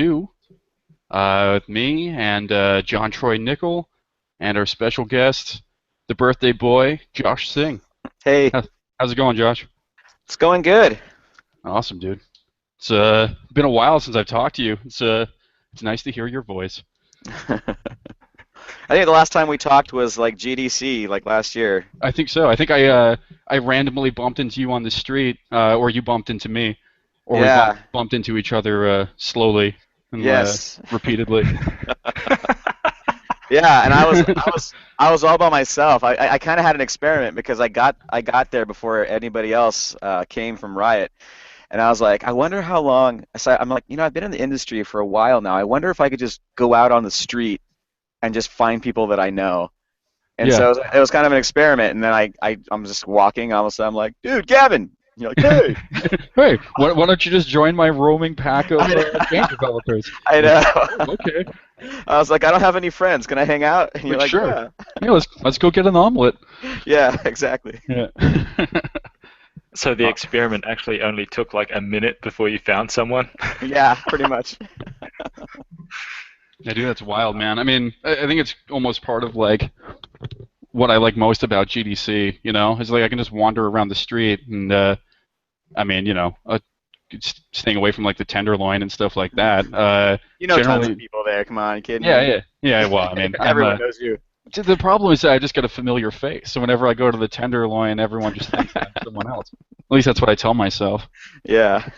2, with me and Jon Troy Nickel and our special guest, the birthday boy, Josh Singh. Hey, How's it going, Josh? it's going good. Awesome, dude. It's been a while since I've talked to you. It's nice to hear your voice. I think the last time we talked was like GDC, like last year. I think so. I think I randomly bumped into you on the street, or you bumped into me, or we Yeah, bumped into each other slowly and yes. repeatedly. Yeah, and I was all by myself. I kind of had an experiment because I got there before anybody else came from Riot, and I was like, I wonder how long. So I'm like, I've been in the industry for a while now. I wonder if I could just go out on the street and just find people that I know. And Yeah. so it was kind of an experiment. And then I'm just walking. All of a sudden, I'm like, dude, Gavin. And you're like, hey. Hey, why don't you just join my roaming pack of I know. game developers? I Like, know. okay, I was like, I don't have any friends. Can I hang out? And you're like like, sure. yeah. Yeah, let's go get an omelet. Yeah, exactly. Yeah. So the Uh, experiment actually only took like a minute before you found someone. Yeah, pretty much. yeah, dude, that's wild, man. I mean, I think it's almost part of like what I like most about GDC. Is like I can just wander around the street and I mean, staying away from like the Tenderloin and stuff like that. You know tons of Generally, people there. Come on, you kidding yeah, me? yeah, yeah. Well, I mean, Everyone knows you. the problem is that I just got a familiar face. So whenever I go to the Tenderloin, everyone just thinks I'm someone else. At least that's what I tell myself. Yeah.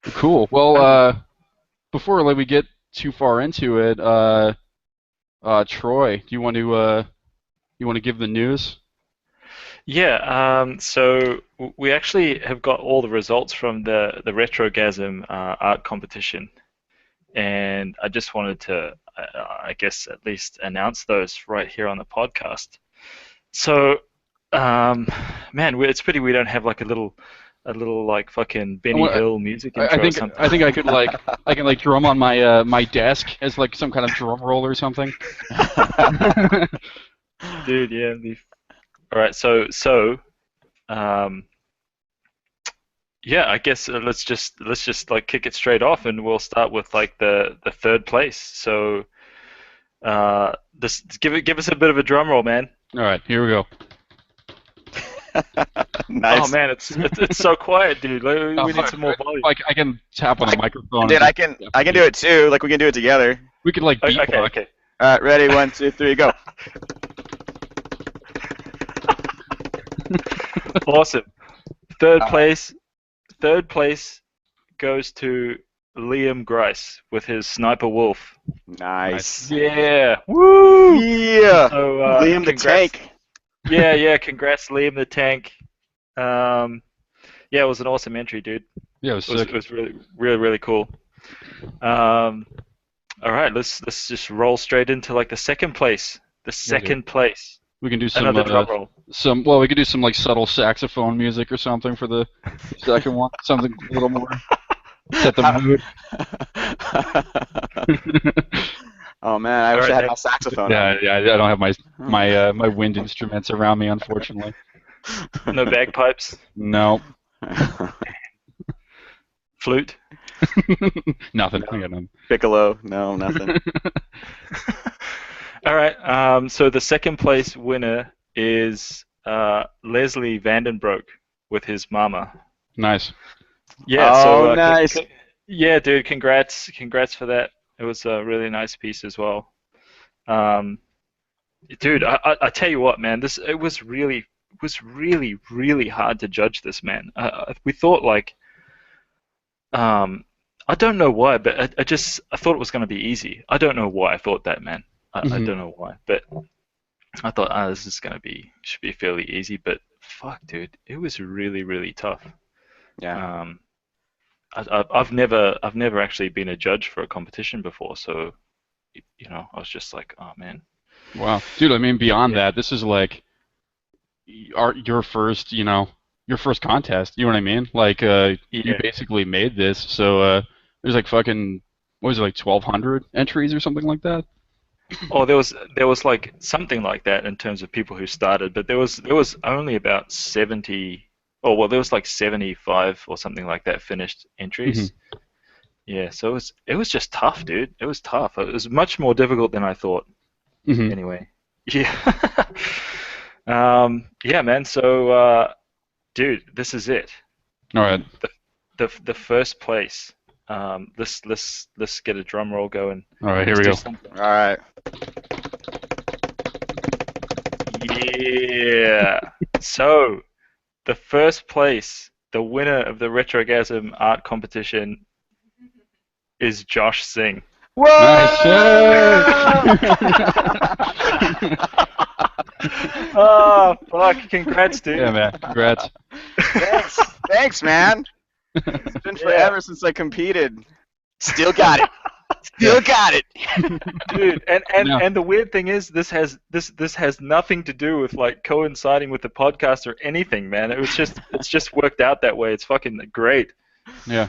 Cool. Well, before like we get too far into it, Troy, do you want to give the news? Yeah, so we actually have got all the results from the Retrogasm art competition, and I just wanted to, I guess, at least announce those right here on the podcast. So, man, it's pity we don't have like a little like fucking I, Benny want, Hill music I intro or think something. I think I could like I can like drum on my my desk as like some kind of drum roll or something. Dude, yeah. All right, so um, yeah, I guess let's just like kick it straight off, and we'll start with like the third place. So this give us a bit of a drum roll, man. All right, here we go. Oh Nice. man, it's so quiet, dude. Like, we need some more I, volume. like I can tap on the microphone. Dude, and I can do it too. Like we can do it together. We could like Okay, beatbox. okay. All right, ready? 1, 2, 3, go. Awesome. Third place. Third place goes to Liam Grice with his Sniper Wolf. Nice. Yeah. Woo! Yeah. So Liam the congrats. Tank. Yeah. Congrats, Liam the Tank. Yeah, it was an awesome entry, dude. Yeah, it was It sick. was really cool. All right, let's just roll straight into like the second place. The second place. We can do some Another drum roll. we could do some like subtle saxophone music or something for the second one. Something a little more set the mood. Oh man, I wish All I right, had my saxophone Yeah, on. yeah. I don't have my wind instruments around me, unfortunately. No bagpipes, No, flute. nothing. I got none. Piccolo, no, nothing. All right. So the second place winner is Leslie Vandenbroek with his mama. Nice. Yeah. Oh, So nice. yeah, dude. Congrats for that. It was a really nice piece as well. Um, Dude, I tell you what, man. It was really hard to judge this, man. We thought like I don't know why, but I thought it was going to be easy. I don't know why I thought that, man. I Mhm. don't know why, but I thought, this is should be fairly easy. But fuck, dude, it was really tough. Yeah. Um, I've never actually been a judge for a competition before, so I was just like, oh man. Wow, dude. I mean, beyond Yeah. that, this is like your first, your first contest. You know what I mean? Like, you Yeah. basically made this. So, there's like fucking, what was it, like 1,200 entries or something like that? Oh, there was like something like that in terms of people who started, but there was only about 70. Oh well, there was like 75 or something like that finished Hmm. entries. Yeah, so it was just tough, dude. It was tough. It was much more difficult than I thought. Hmm. Anyway, yeah. Yeah, man. So, dude, this is it. All right. The the first place. Let's get a drum roll going. All right. Here Let's we do go. something. All right. Yeah. So, the first place, the winner of the Retrogasm art competition is Josh Singh. Nice. Yay! Oh, fuck. Congrats, dude. Yeah, man. Congrats. Thanks. Thanks, man. It's been forever since I competed. Still got it. Still got it. Dude, and No. and the weird thing is this has nothing to do with like coinciding with the podcast or anything, man. It's just worked out that way. It's fucking great. Yeah.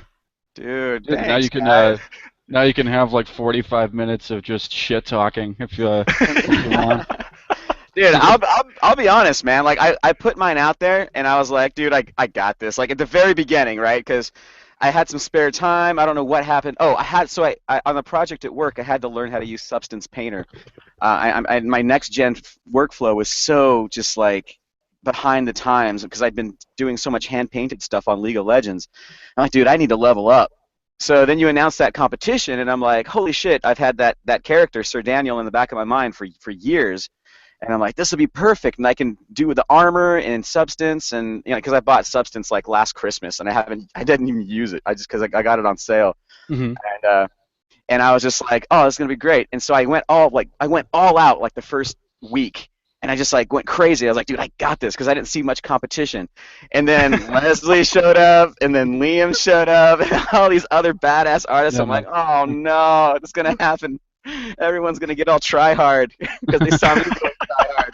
Dude, Now thanks, you can guys. now you can have like 45 minutes of just shit talking if you want. Dude, I'll be honest, man. Like I put mine out there, and I was like, dude, I got this. Like at the very beginning, right? Because I had some spare time. I don't know what happened. Oh, I on the project at work, I had to learn how to use Substance Painter. My next gen workflow was so just like behind the times because I'd been doing so much hand painted stuff on League of Legends. I'm like, dude, I need to level up. So then you announce that competition, and I'm like, holy shit, I've had that character, Sir Daniel, in the back of my mind for years. And I'm like, this will be perfect, and I can do the armor and substance, and because I bought substance like last Christmas, and I didn't even use it. I just because I got it on sale, Hmm. and I was just like, oh, this is gonna be great. And so I went all out like the first week, and I just like went crazy. I was like, dude, I got this because I didn't see much competition. And then Leslie showed up, and then Liam showed up, and all these other badass artists. Yeah, I'm man. like, oh no, it's gonna happen. Everyone's gonna get all try hard because they saw me go try hard.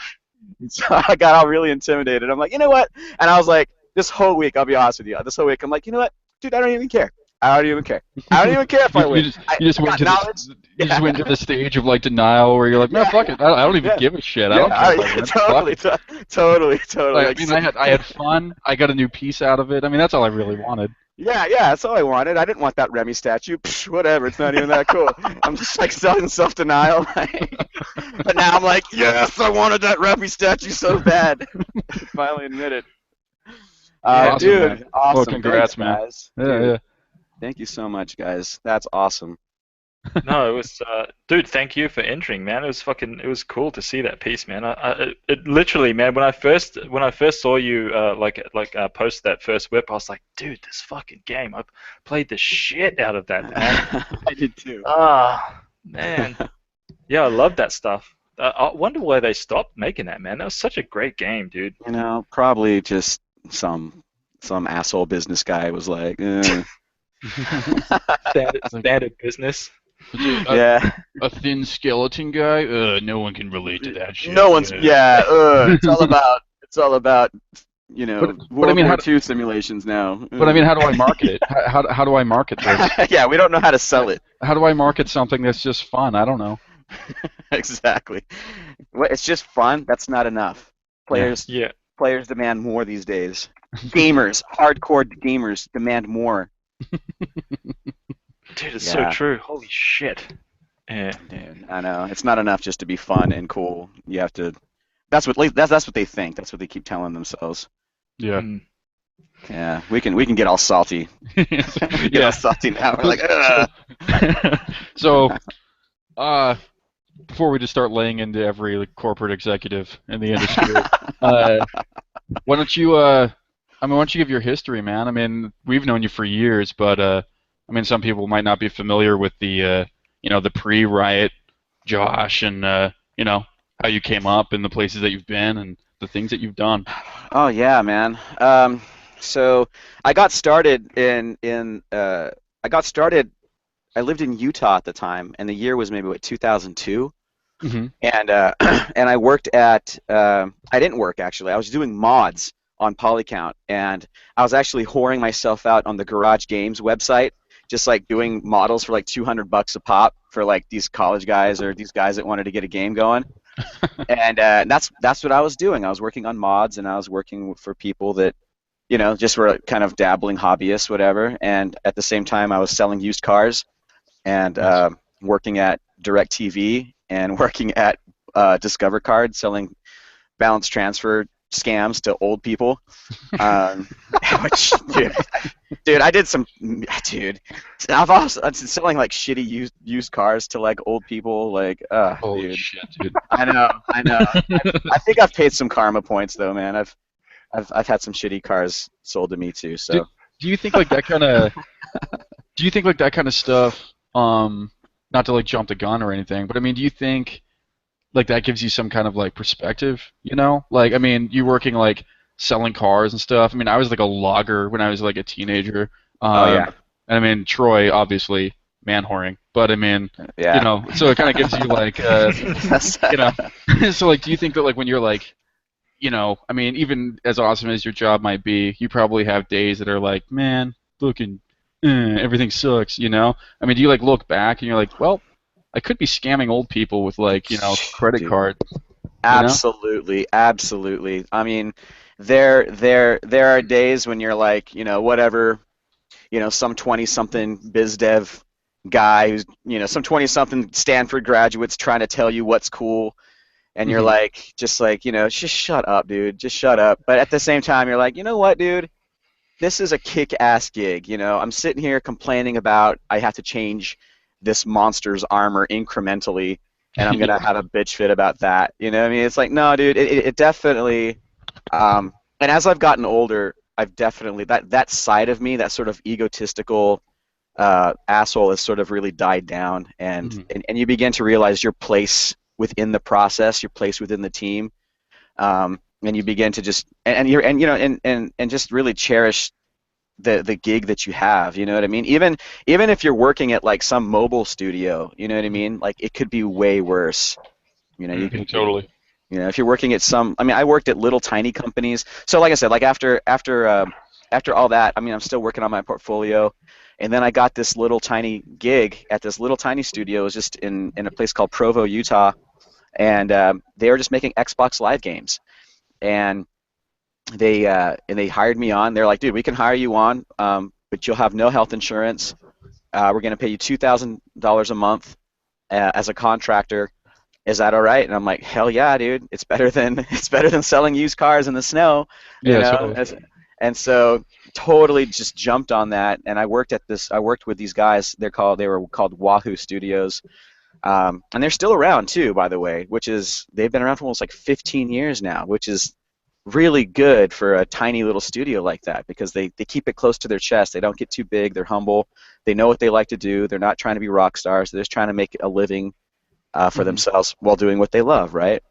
So I got all really intimidated. I'm like, you know what? And I was like, this whole week, I'll be honest with you. This whole week, I'm like, you know what, dude? I don't even care. I don't even care. I don't even care if I win. You just I went got to knowledge. you just went to the stage of like denial where you're like, no, Yeah. fuck it. I don't even Yeah. give a shit. I Yeah, don't care if I win. Fuck totally, it. totally. Like, I mean, I had fun. I got a new piece out of it. I mean, that's all I really wanted. Yeah, that's all I wanted. I didn't want that Remy statue. Psh, whatever, it's not even that cool. I'm just like in self-denial. But now I'm like, yes, I wanted that Remy statue so bad. Finally admit it. Awesome, Dude, man. awesome. Well, congrats, Thanks, man. guys. Yeah, Dude, yeah. thank you so much, guys. That's awesome. No, it was, dude. Thank you for entering, man. It was cool to see that piece, man. It literally, man. When I first saw you, post that first whip, I was like, dude, this fucking game. I played the shit out of that, man. I did too. Ah, man. Yeah, I love that stuff. I wonder why they stopped making that, man. That was such a great game, dude. Probably just some asshole business guy was like, Standard business. yeah. A thin skeleton guy? No one can relate to that shit. No one's it's all about But World I mean, War II simulations now. But I mean, how do I market it? How do I market this? Yeah, we don't know how to sell it. How do I market something that's just fun? I don't know. Exactly. It's just fun. That's not enough. Players Yeah. players demand more these days. Gamers, hardcore gamers demand more. Dude, it's so true. Holy shit. Yeah. Dude, I know. It's not enough just to be fun and cool. You have to. That's what they think. That's what they keep telling themselves. Yeah. Mm. Yeah, we can get all salty. Get all salty now. We're like, ugh. So, before we just start laying into every corporate executive in the industry, why don't you why don't you give your history, man? I mean, we've known you for years, but I mean, some people might not be familiar with the the pre-Riot Josh and how you came up and the places that you've been and the things that you've done. Oh yeah, man. So I got started I lived in Utah at the time, and the year was maybe 2002. Mm-hmm. And and I worked at I didn't work actually. I was doing mods on Polycount, and I was actually whoring myself out on the Garage Games website, just like doing models for like $200 a pop for like these college guys or these guys that wanted to get a game going. And that's what I was doing. I was working on mods, and I was working for people that you know, just were kind of dabbling hobbyists, whatever. And at the same time, I was selling used cars and Nice. working at DirecTV and working at Discover Card, selling balance transfer scams to old people. Um, which, dude, I did some, dude. I'm selling like shitty used cars to like old people, like, Holy dude. shit, dude. I know. I think I've paid some karma points though, man. I've had some shitty cars sold to me too. Do, So do you think like that kind of do you think like that kind of stuff, not to like jump the gun or anything, but I mean, do you think like that gives you some kind of like perspective, you know? Like, I mean, you working like selling cars and stuff. I mean, I was like a logger when I was like a teenager. oh yeah, And I mean, Troy obviously man whoring, but I mean, you yeah. know, so it kind of gives you like, you know, so like, do you think that like when you're like, you know, I mean, even as awesome as your job might be, you probably have days that are like, man, looking, everything sucks, you know? I mean, do you like look back and you're like, well, I could be scamming old people with like, you know, credit Dude, card, you know? absolutely, absolutely. I mean, there are days when you're like, you know, whatever, you know, some 20-something biz dev guy who's, you know, some 20-something Stanford graduates trying to tell you what's cool, and you're Hmm. like, just like, you know, just shut up, dude, just shut up. But at the same time, you're like, you know what, dude, this is a kick-ass gig. You know, I'm sitting here complaining about I have to change this monster's armor incrementally, and I'm gonna Yeah. have a bitch fit about that. You know what I mean? It's like, no, dude, it definitely. And as I've gotten older, I've definitely that side of me, that sort of egotistical asshole, has sort of really died down, and, Mhm. and and you begin to realize your place within the process, your place within the team, and you begin to just and you're and you know and just really cherish the gig that you have. You know what I mean? Even if you're working at like some mobile studio, you know what I mean? Like it could be way worse. You know, you Mm. could Yeah, totally. you know, if you're working at some, I mean, I worked at little tiny companies. So like I said, like after all that, I mean, I'm still working on my portfolio, and then I got this little tiny gig at this little tiny studio. It was just in a place called Provo, Utah, and they were just making Xbox Live games, and they hired me on. They're like, dude, we can hire you on, but you'll have no health insurance. We're going to pay you $2,000 a month as a contractor. Is that all right? And I'm like, hell yeah, dude. It's better than it's better than selling used cars in the snow, you Yeah, know. totally. And so totally just jumped on that. And I worked at this. I worked with these guys. They were called Wahoo Studios, and they're still around too, by the way. Which is they've been around for almost like 15 years now, which is really good for a tiny little studio like that because they keep it close to their chest. They don't get too big. They're humble. They know what they like to do. They're not trying to be rock stars. They're just trying to make a living for Hmm. themselves while doing what they love, right?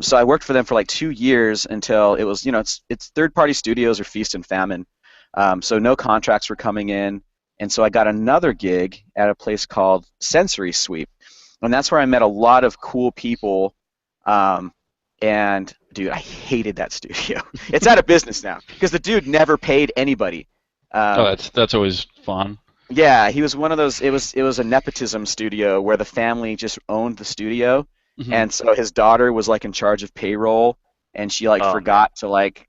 So I worked for them for like 2 years until it was, you know, it's third-party studios or feast and famine. So no contracts were coming in, and so I got another gig at a place called Sensory Sweep, and that's where I met a lot of cool people. Um, and dude, I hated that studio. It's out of business now because the dude never paid anybody. Oh, Um, that's always fun. yeah, he was one of those. It was a nepotism studio where the family just owned the studio, Hmm. and so his daughter was like in charge of payroll, and she like Oh man. forgot to like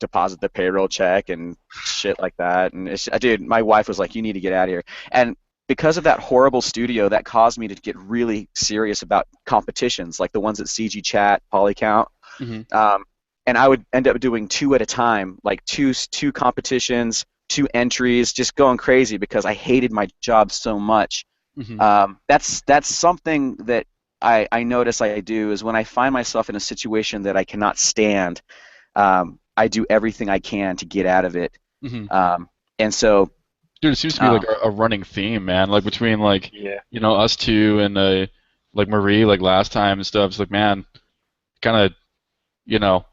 deposit the payroll check and shit like that. And dude, my wife was like, "You need to get out of here." And because of that horrible studio, that caused me to get really serious about competitions, like the ones at CG Chat, Polycount. Hmm. Um, and I would end up doing two at a time, like two competitions, two entries, just going crazy because I hated my job so much. Hmm. That's something that I notice I do is when I find myself in a situation that I cannot stand, I do everything I can to get out of it. Hmm. And so, Dude, it seems to be uh, like a running theme, man. Like between like, Yeah. you know, us two and like Marie, like last time and stuff. It's like, man, kind of, you know,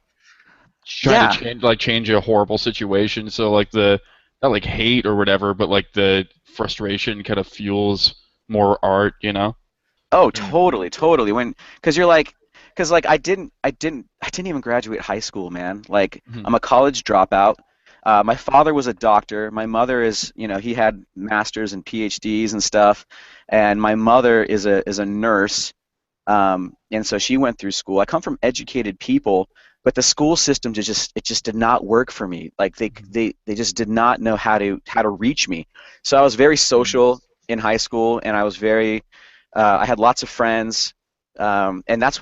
trying to yeah, change a horrible situation. So like the not like hate or whatever, but like the frustration kind of fuels more art, you know? oh, Mm. totally, totally. Because you're like, because like I didn't even graduate high school, man. Like Hmm. I'm a college dropout. My father was a doctor. My mother is, he had masters and PhDs and stuff, and my mother is a nurse. And so she went through school. I come from educated people, but the school system just did not work for me. Like they just did not know how to reach me. So I was very social in high school, and I was very I had lots of friends, and that's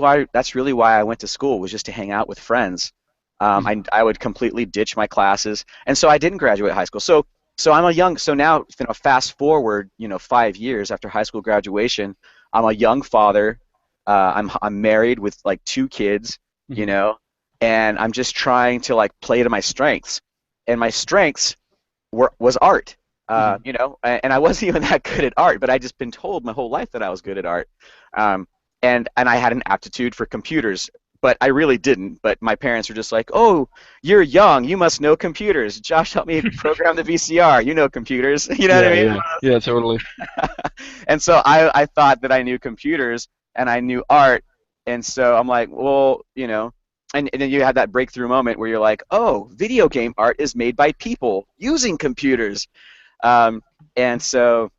really why I went to school, was just to hang out with friends. I would completely ditch my classes, and so I didn't graduate high school. So now, fast forward, 5 years after high school graduation, I'm a young father. I'm married with like 2 kids, you know, and I'm just trying to like play to my strengths, and my strengths was art. And I wasn't even that good at art, but I just been told my whole life that I was good at art, and I had an aptitude for computers, but I really didn't. But my parents were just like, "Oh, you're young, you must know computers. Josh, help me program the VCR. You know computers, you know what I mean?" Yeah, totally. And so I thought that I knew computers and I knew art, and so I'm like, well, and then you had that breakthrough moment where you're like, oh, video game art is made by people using computers. And so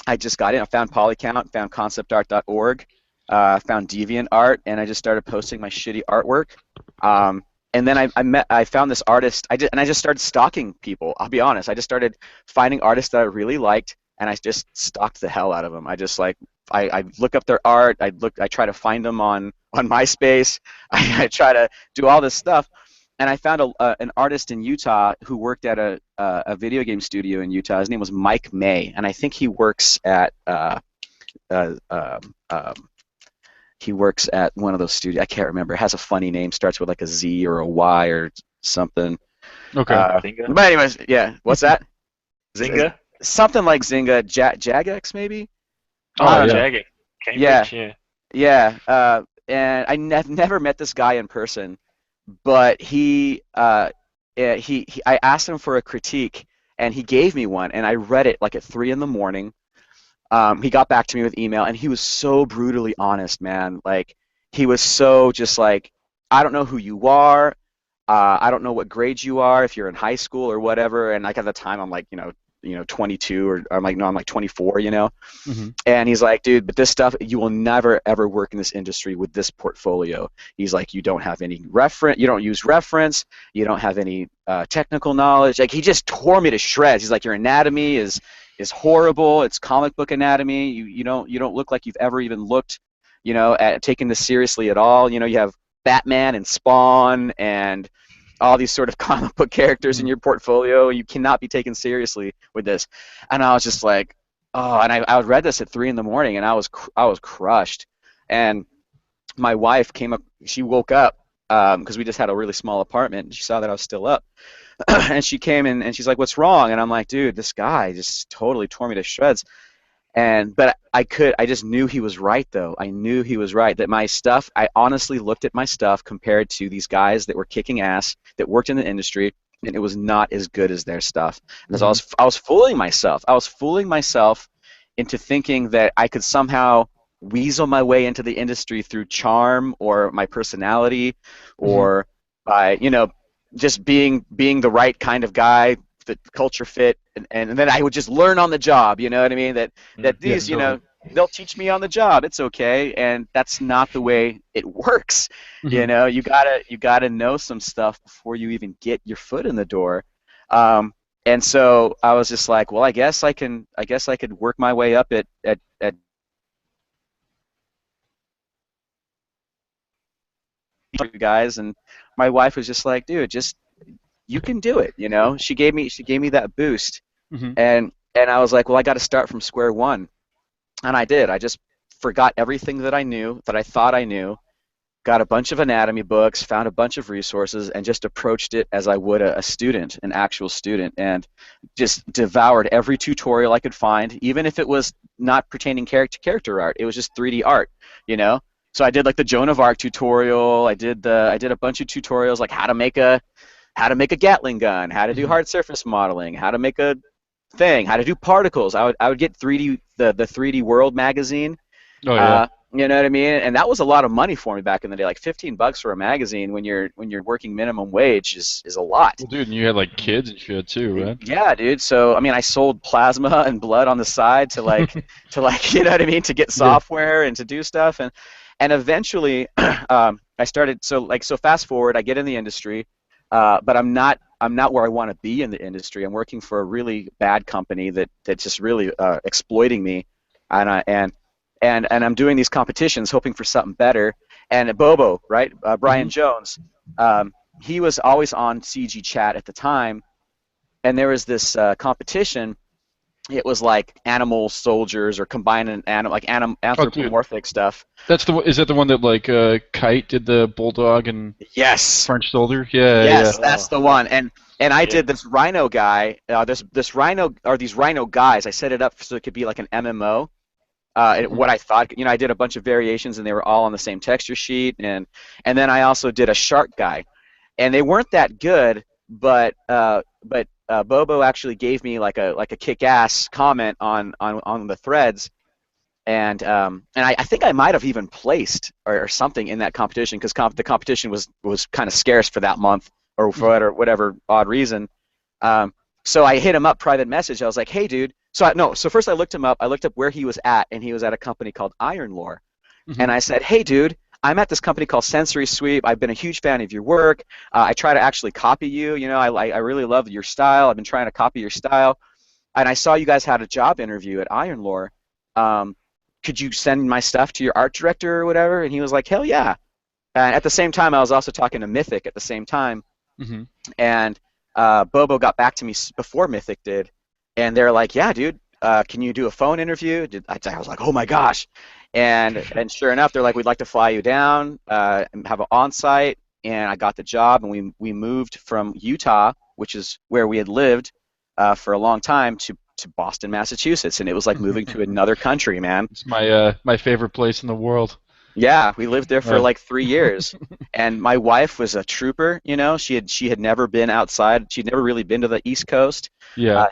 I just got in. I found Polycount, found conceptart.org, found DeviantArt, and I just started posting my shitty artwork. And then I found this artist. I just started stalking people. I'll be honest. I just started finding artists that I really liked, and I just stalked the hell out of them. I look up their art. I try to find them on MySpace. I try to do all this stuff. And I found an artist in Utah who worked at a video game studio in Utah. His name was Mike May, and I think he works at one of those studios. I can't remember. It has a funny name. Starts with like a Z or a Y or something. Okay. But anyways, yeah. What's that? Zynga? Something like Zynga. Jagex maybe? Oh, yeah. Jagex. Cambridge, yeah. And I've never met this guy in person, but I asked him for a critique, and he gave me one, and I read it like at 3 in the morning. He got back to me with email, and he was so brutally honest, man. Like, he was so just like, I don't know who you are. I don't know what grade you are, if you're in high school or whatever. And like at the time, I'm like, 22, or I'm like 24, And he's like, dude, but this stuff, you will never ever work in this industry with this portfolio. He's like, you don't have any reference, you don't use reference, you don't have any technical knowledge. Like, he just tore me to shreds. He's like, your anatomy is horrible. It's comic book anatomy. You don't look like you've ever even looked, at taking this seriously at all. You have Batman and Spawn and all these sort of comic book characters in your portfolio. You cannot be taken seriously with this. And I was just like, oh, and I read this at 3 in the morning, and I was crushed. And my wife came up. She woke up because we just had a really small apartment, and she saw that I was still up. And she came in, and she's like, what's wrong? And I'm like, dude, this guy just totally tore me to shreds. But I just knew he was right, though. I knew he was right, that my stuff, I honestly looked at my stuff compared to these guys that were kicking ass, that worked in the industry, and it was not as good as their stuff. And so I was fooling myself. I was fooling myself into thinking that I could somehow weasel my way into the industry through charm or my personality, or by, just being the right kind of guy, the culture fit, and then I would just learn on the job, you know what I mean? That these, they'll teach me on the job. It's okay, and that's not the way it works. You gotta know some stuff before you even get your foot in the door. And so I was just like, well, I guess I could work my way up at you guys. And my wife was just like, dude, you can do it, She gave me that boost, and I was like, well, I got to start from square one, and I did. I just forgot everything that I knew, that I thought I knew, got a bunch of anatomy books, found a bunch of resources, and just approached it as I would a student, an actual student, and just devoured every tutorial I could find, even if it was not pertaining to character art. It was just 3D art, So I did like the Joan of Arc tutorial. I did a bunch of tutorials, like how to make a Gatling gun, how to do hard surface modeling, how to make a thing, how to do particles. I would get the 3D World magazine. Oh yeah. You know what I mean? And that was a lot of money for me back in the day. Like $15 for a magazine when you're working minimum wage is a lot. Well, dude, and you had like kids and shit too, right? Yeah, dude. So I mean, I sold plasma and blood on the side to like you know what I mean, to get software and to do stuff, and eventually So fast forward, I get in the industry, but I'm not where I want to be in the industry. I'm working for a really bad company that's just really exploiting me, and I'm doing these competitions hoping for something better. And Bobo, right, Brian Hmm. Jones, he was always on CG Chat at the time, and there was this competition. It was like animal soldiers or combining Oh, dude, anthropomorphic stuff. is that the one that like Kite did the bulldog and Yes, French soldier? Yeah, yeah. yes, Oh, that's the one. And I yeah. did this rhino guy, this rhino or these rhino guys. I set it up so it could be like an MMO. Hmm. What I thought, I did a bunch of variations, and they were all on the same texture sheet, and then I also did a shark guy, and they weren't that good, but Bobo actually gave me like a kick-ass comment on the threads, and I think I might have even placed or something in that competition because the competition was kind of scarce for that month or for whatever odd reason. Um, so I hit him up private message. I was like, hey, dude. So first I looked him up. I looked up where he was at, and he was at a company called Iron Lore. Hmm. And I said, hey, dude, I'm at this company called Sensory Sweep. I've been a huge fan of your work. I try to actually copy you. I really love your style. I've been trying to copy your style. And I saw you guys had a job interview at Iron Lore. Um, could you send my stuff to your art director or whatever? And he was like, hell yeah. And at the same time, I was also talking to Mythic at the same time. Hmm. And Bobo got back to me before Mythic did. And they're like, yeah, dude, can you do a phone interview? I was like, oh my gosh. And sure enough, they're like, we'd like to fly you down and have an on-site. And I got the job, and we moved from Utah, which is where we had lived for a long time, to Boston, Massachusetts. And it was like moving to another country, man. It's my favorite place in the world. Yeah, we lived there for Uh, like 3 years, and my wife was a trooper. She had never been outside. She'd never really been to the East Coast, yeah.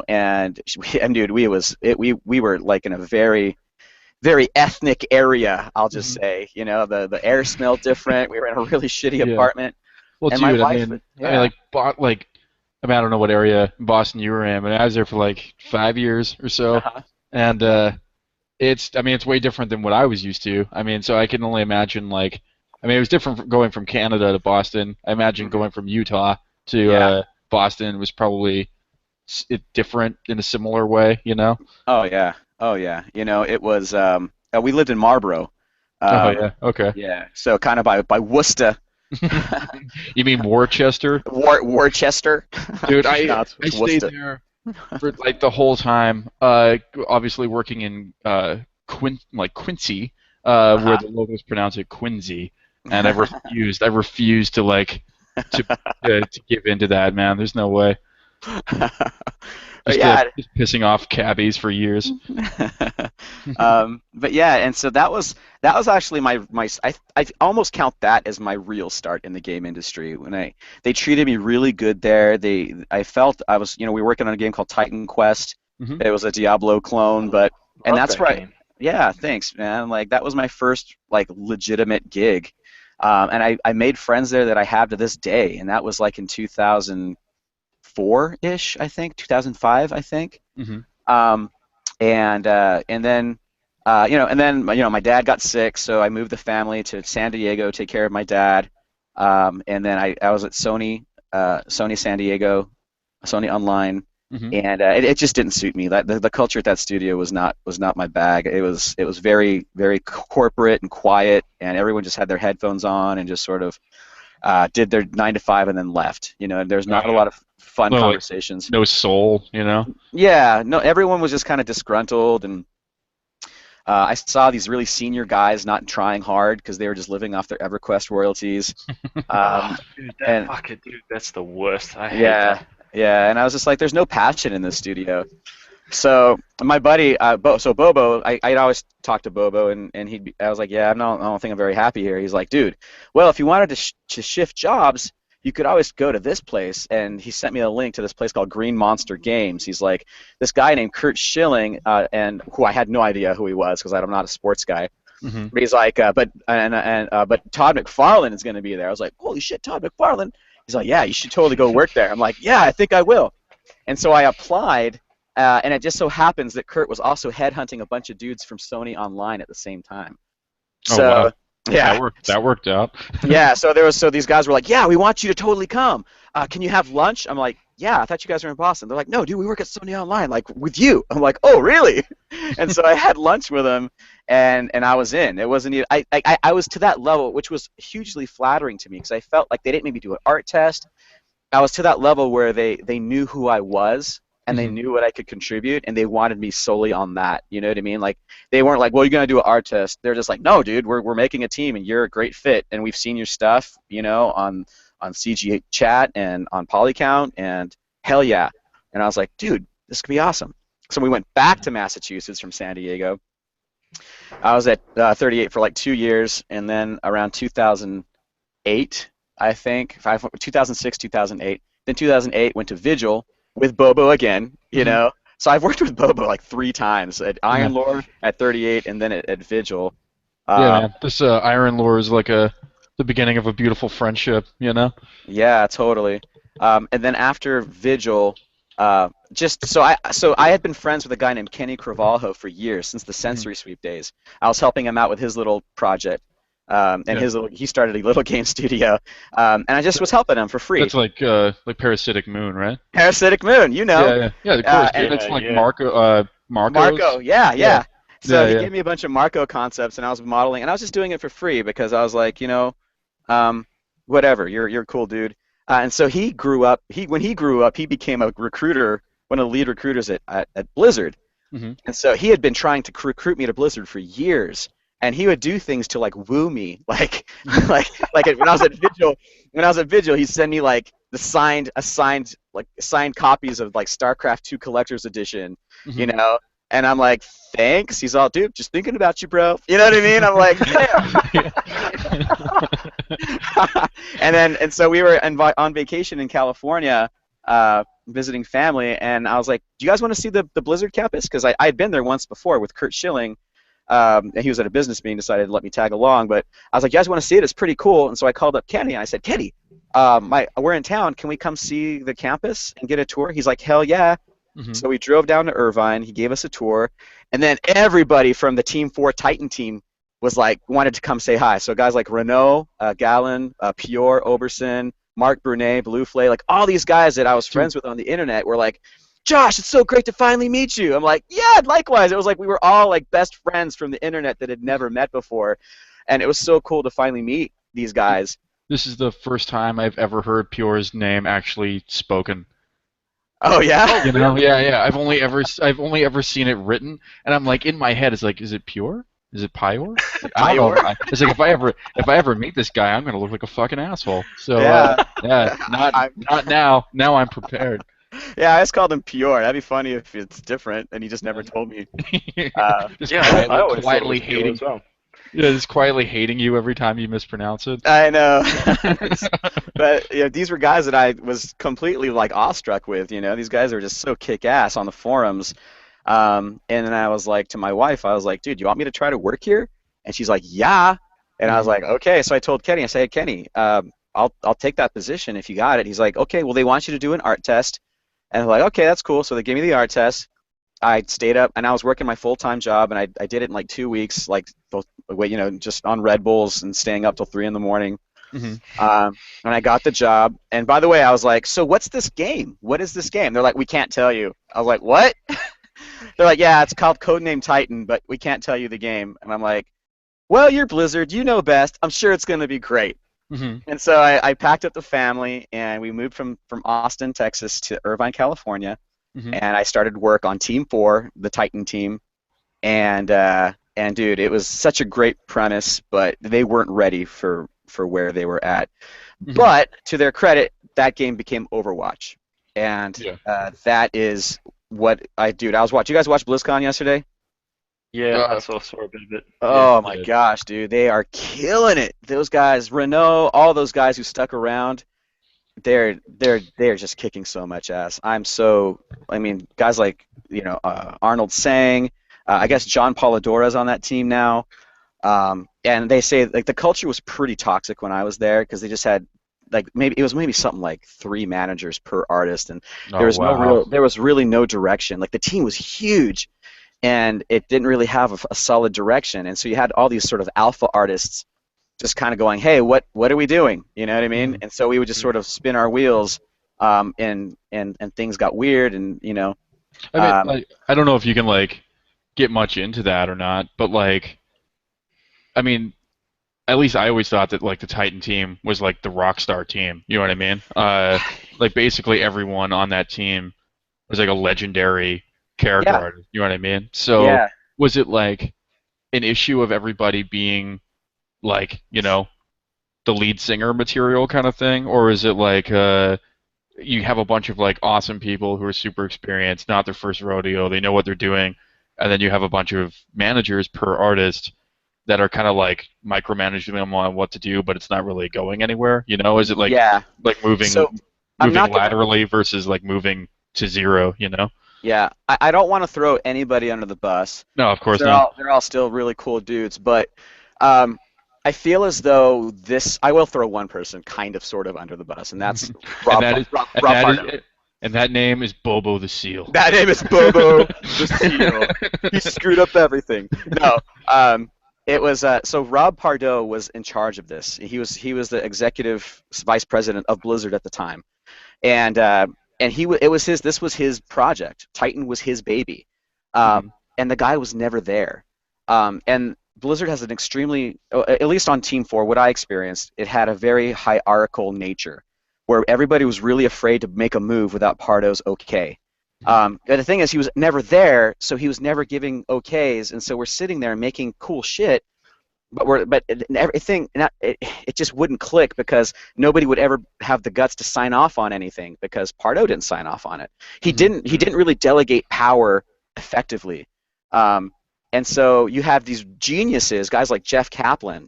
and dude, we were like in a very very ethnic area. I'll just Hmm. say, the air smelled different. We were in a really shitty Yeah. apartment, Well, and my dude, wife, yeah, I don't know what area in Boston you were in, but I was there for like 5 years or so, uh-huh, and it's way different than what I was used to. I mean, so I can only imagine it was different going from Canada to Boston. I imagine hmm going from Utah to yeah, Boston was probably different in a similar way, you know? oh yeah, oh yeah. It was. We lived in Marlboro, Oh um, yeah, okay. yeah, so kind of by Worcester. You mean Worcester? Worcester. Dude, No, I it's stayed Worcester. there for like the whole time. Obviously working in Quincy, where Uh-huh. the locals pronounce it Quincy, and I refused to to to give into that, man. There's no way. But Just yeah, just pissing off cabbies for years. but yeah, and so that was actually I almost count that as my real start in the game industry. They treated me really good there. I felt I was, we were working on a game called Titan Quest. Hmm. It was a Diablo clone, and Love that's that right. game. Yeah, thanks, man. Like that was my first like legitimate gig. And I made friends there that I have to this day, and that was like in 2004-ish, I think, 2005, I think. Hmm. Um, and then my dad got sick, so I moved the family to San Diego to take care of my dad. And then I was at Sony San Diego, Sony Online, Hmm. and it just didn't suit me. That the culture at that studio was not my bag. It was very very corporate and quiet, and everyone just had their headphones on and just sort of did their 9 to 5 and then left. And there's Oh not a yeah. lot of fun No, conversations. no soul, you know? Yeah, no, everyone was just kind of disgruntled, and I saw these really senior guys not trying hard because they were just living off their EverQuest royalties. Oh, Um, dude, that and fucking dude, that's the worst. I hate yeah, that. yeah, and I was just like, there's no passion in this studio. So my buddy, Bobo, I'd always talk to Bobo, and I was like, yeah, I don't think I'm very happy here. He's like, dude, well, if you wanted to shift jobs, you could always go to this place. And he sent me a link to this place called Green Monster Games. He's like, this guy named Kurt Schilling, and who I had no idea who he was because I'm not a sports guy. Hmm. But he's like, but Todd McFarlane is going to be there. I was like, holy shit, Todd McFarlane. He's like, yeah, you should totally go work there. I'm like, yeah, I think I will. And so I applied, and it just so happens that Kurt was also headhunting a bunch of dudes from Sony Online at the same time. Oh So wow. Yeah. That worked out. Yeah, so these guys were like, "Yeah, we want you to totally come. Can you have lunch?" I'm like, "Yeah, I thought you guys were in Boston." They're like, "No, dude, we work at Sony Online, like with you." I'm like, "Oh, really?" And so I had lunch with them, and I was in. It wasn't even, I was to that level, which was hugely flattering to me because I felt like they didn't make me do an art test. I was to that level where they knew who I was and they Mhm. knew what I could contribute and they wanted me solely on that. You know what I mean? Like they weren't like, well, you're gonna do an art test. They're just like, no, dude, we're making a team and you're a great fit and we've seen your stuff, on CG Chat and on Polycount and hell yeah. And I was like, dude, this could be awesome. So we went back to Massachusetts from San Diego. I was at 38 for like 2 years, and then around 2008, I think, 2006, 2008. Then 2008 went to Vigil with Bobo again, Mhm. So I've worked with Bobo like 3 times at Yeah. Iron Lore, at 38, and then at Vigil. Yeah, Um, man. This Iron Lore is like the beginning of a beautiful friendship, you know? yeah, totally. And then after Vigil, so I had been friends with a guy named Kenny Cravalho for years since the Mhm. Sensory Sweep days. I was helping him out with his little project, and Yeah. he started a little game studio, and I just was helping him for free. That's like Parasitic Moon, right? Parasitic Moon, Yeah, yeah. Yeah, of course, dude. and That's Yeah, like yeah. Marco, Marco's. yeah, Yeah. yeah. So Yeah, he yeah. gave me a bunch of Marco concepts, and I was modeling, and I was just doing it for free because I was like, um, whatever, you're a cool dude. And so he grew up. When he grew up, he became a recruiter, one of the lead recruiters at Blizzard. Mhm. And so he had been trying to recruit me to Blizzard for years, and he would do things to like woo me, like Mhm. when I was at Vigil. When I was at Vigil, he'd send me like signed copies of like StarCraft 2 Collector's Edition, you Mhm. know. And I'm like, thanks. He's all, dude, just thinking about you, bro. You know what I mean? I'm like, Yeah. and so we were on vacation in California, visiting family, and I was like, "Do you guys want to see the Blizzard campus?" Because I had been there once before with Kurt Schilling, and he was at a business meeting, decided to let me tag along. But I was like, "You guys want to see it? It's pretty cool." And so I called up Kenny and I said, "Kenny, we're in town. Can we come see the campus and get a tour?" He's like, "Hell yeah!" Mhm. So we drove down to Irvine. He gave us a tour, and then everybody from the Team 4 Titan team was like wanted to come say hi. So guys like Renault, Gallon, Pior, Oberson, Mark Brunet, Blue Flay, like all these guys that I was Dude, friends with on the internet were like, "Josh, it's so great to finally meet you." I'm like, "Yeah, likewise." It was like we were all like best friends from the internet that had never met before, and it was so cool to finally meet these guys. this is the first time I've ever heard Pure's name actually spoken. Oh Oh, yeah, You know? really? Yeah, yeah. I've only ever seen it written, and I'm like in my head, it's like, is it Pure? Is it Pior? Like, I don't know. Pior. It's like if I ever meet this guy, I'm gonna look like a fucking asshole. So Yeah, yeah, I, not now. Now I'm prepared. yeah, I just called him Pior. That'd be funny if it's different, and he just never told me. Uh, Just Yeah, I always thought it was quietly pure hating. as well. Yeah, just quietly hating you every time you mispronounce it. I know. But these were guys that I was completely like awestruck with. These guys are just so kick ass on the forums. And then I was like to my wife, I was like, "Dude, you want me to try to work here?" And she's like, "Yeah." And I was Mhm. like, "Okay." So I told Kenny, I said, "Hey, Kenny, I'll take that position if you got it." He's like, "Okay, well they want you to do an art test." And I'm like, "Okay, that's cool." So they gave me the art test. I stayed up and I was working my full-time job and I did it in like 2 weeks, like both, just on Red Bulls and staying up till 3 in the morning. Mhm. And I got the job. And by the way, I was like, "So what's this game? What is this game?" They're like, "We can't tell you." I was like, "What?" They're like, "Yeah, it's called Codename Titan, but we can't tell you the game." And I'm like, "Well, you're Blizzard. You know best. I'm sure it's going to be great." Mhm. And so I packed up the family and we moved from Austin, Texas to Irvine, California. Mhm. And I started work on Team 4, the Titan team. And dude, it was such a great premise, but they weren't ready for where they were at. Mhm. But to their credit, that game became Overwatch, and Yeah. that is what I do. I was watching. You guys watch BlizzCon yesterday? Yeah, I Uh, saw a bit of it. Yeah. Oh my yeah. gosh, dude, they are killing it. Those guys, Renault, all those guys who stuck around, they're just kicking so much ass. I mean, guys like Arnold Sang. I Mhm. guess John Polidora's on that team now. And they say like the culture was pretty toxic when I was there because they just had like maybe something like 3 managers per artist, and Oh wow. there was really no direction. Like the team was huge, and it didn't really have a solid direction, and so you had all these sort of alpha artists just kind of going, hey, what are we doing? You know what I mean? And so we would just sort of spin our wheels, and things got weird, and I mean, um, like, I don't know if you can like get much into that or not, but like, I mean, at least I always thought that like the Titan team was like the Rockstar team. You know what I mean? Like basically everyone on that team was like a legendary character yeah, artist. You know what I mean? So yeah. was it like an issue of everybody being like, the lead singer material kind of thing, or is it like you have a bunch of like awesome people who are super experienced, not their first rodeo, they know what they're doing, and then you have a bunch of managers per artist that are kind of like micromanaging them on what to do, but it's not really going anywhere. Is it Yeah. like moving So I'm not gonna. laterally versus like moving to zero? Yeah, I don't want to throw anybody under the bus, No, of 'cause course not. they're all still really cool dudes. But um, I feel as though this. I will throw one person kind of sort of under the bus, and that's and that is and Rob that Pardo. is and that name is Bobo the Seal. That name is Bobo the Seal. He screwed up everything. No, it was so Rob Pardo was in charge of this. He was the executive vice president of Blizzard at the time, and it was his. This was his project. Titan was his baby, Mhm. and the guy was never there. And Blizzard has an extremely, at least on Team 4, what I experienced, it had a very hierarchical nature, where everybody was really afraid to make a move without Pardo's okay. And the thing is, he was never there, so he was never giving okays, and so we're sitting there making cool shit, everything it just wouldn't click because nobody would ever have the guts to sign off on anything because Pardo didn't sign off on it. He didn't really delegate power effectively. And so you have these geniuses, guys like Jeff Kaplan,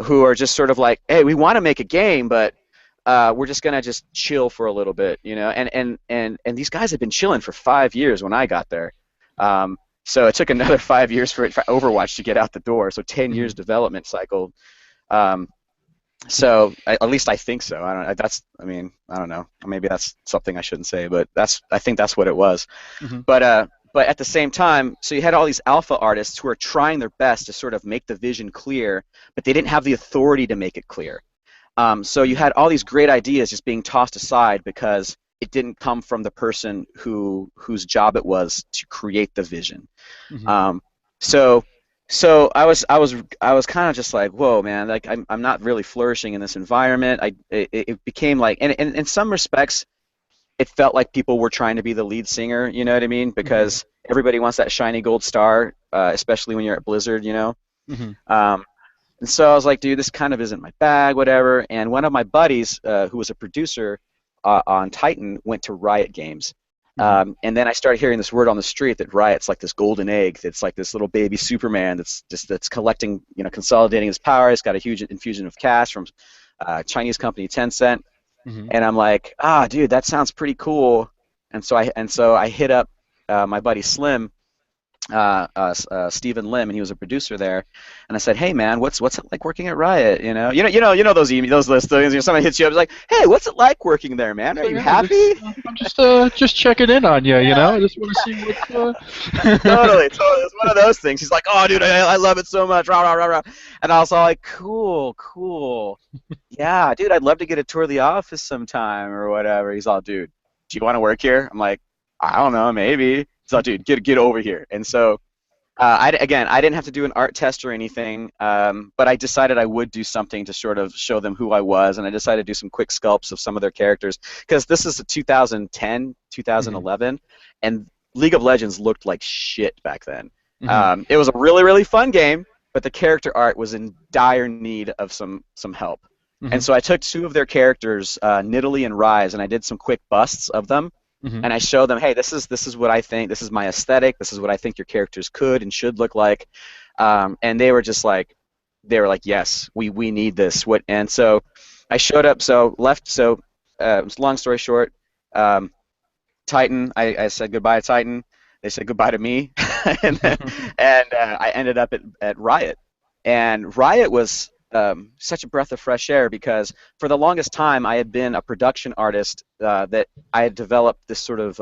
who are just sort of like, hey, we want to make a game, but we're just gonna just chill for a little bit, and these guys have been chilling for 5 years when I got there. So it took another 5 years for Overwatch to get out the door. So 10 years Mhm. development cycle. Um, at least I think so. I don't. I don't know. Maybe that's something I shouldn't say, but I think that's what it was. Mhm. But at the same time, so you had all these alpha artists who are trying their best to sort of make the vision clear, but they didn't have the authority to make it clear. So you had all these great ideas just being tossed aside because it didn't come from the person whose job it was to create the vision. Mhm. Um, so so I was kind of just like, whoa, man, like I'm not really flourishing in this environment. It became like, and in some respects, it felt like people were trying to be the lead singer. You know what I mean? Mhm. Because everybody wants that shiny gold star, especially when you're at Blizzard. Mhm. Um, and so I was like, dude, this kind of isn't my bag, whatever. And one of my buddies, who was a producer on Titan, went to Riot Games. Mhm. And then I started hearing this word on the street that Riot's like this golden egg. That's like this little baby Superman that's collecting, consolidating his power. It's got a huge infusion of cash from Chinese company Tencent. Mhm. And I'm like, dude, that sounds pretty cool. And so I hit up my buddy Slim, Stephen Lim, and he was a producer there. And I said, "Hey, man, what's it like working at Riot? Those those list things. Somebody hits you up, it's like, "Hey, what's it like working there, man? Are So you yeah, happy?" I'm just checking in on you. I just want to see what's. Totally, totally. It's one of those things. He's like, "Oh, dude, I love it so much." Rah, rah, rah, rah. And I was all like, "Cool, cool. Yeah, dude, I'd love to get a tour of the office sometime or whatever." He's all, "Dude, do you want to work here?" I'm like, "I don't know, maybe." He's all, "Dude, get over here." And so I didn't have to do an art test or anything, but I decided I would do something to sort of show them who I was, and I decided to do some quick sculpts of some of their characters, because this is 2010, Mhm. 2011, and League of Legends looked like shit back then. Mhm. It was a really, really fun game, but the character art was in dire need of some help. And Mhm. so I took two of their characters, Nidalee and Rise, and I did some quick busts of them, Mhm. and I show them, hey, this is what I think, this is my aesthetic, this is what I think your characters could and should look like, and they were like, yes, we need this. What? And so I showed up, so left, so long story short, um, Titan, I said goodbye to Titan. They said goodbye to me, and then, I ended up at Riot, and Riot was such a breath of fresh air because for the longest time I had been a production artist, that I had developed this sort of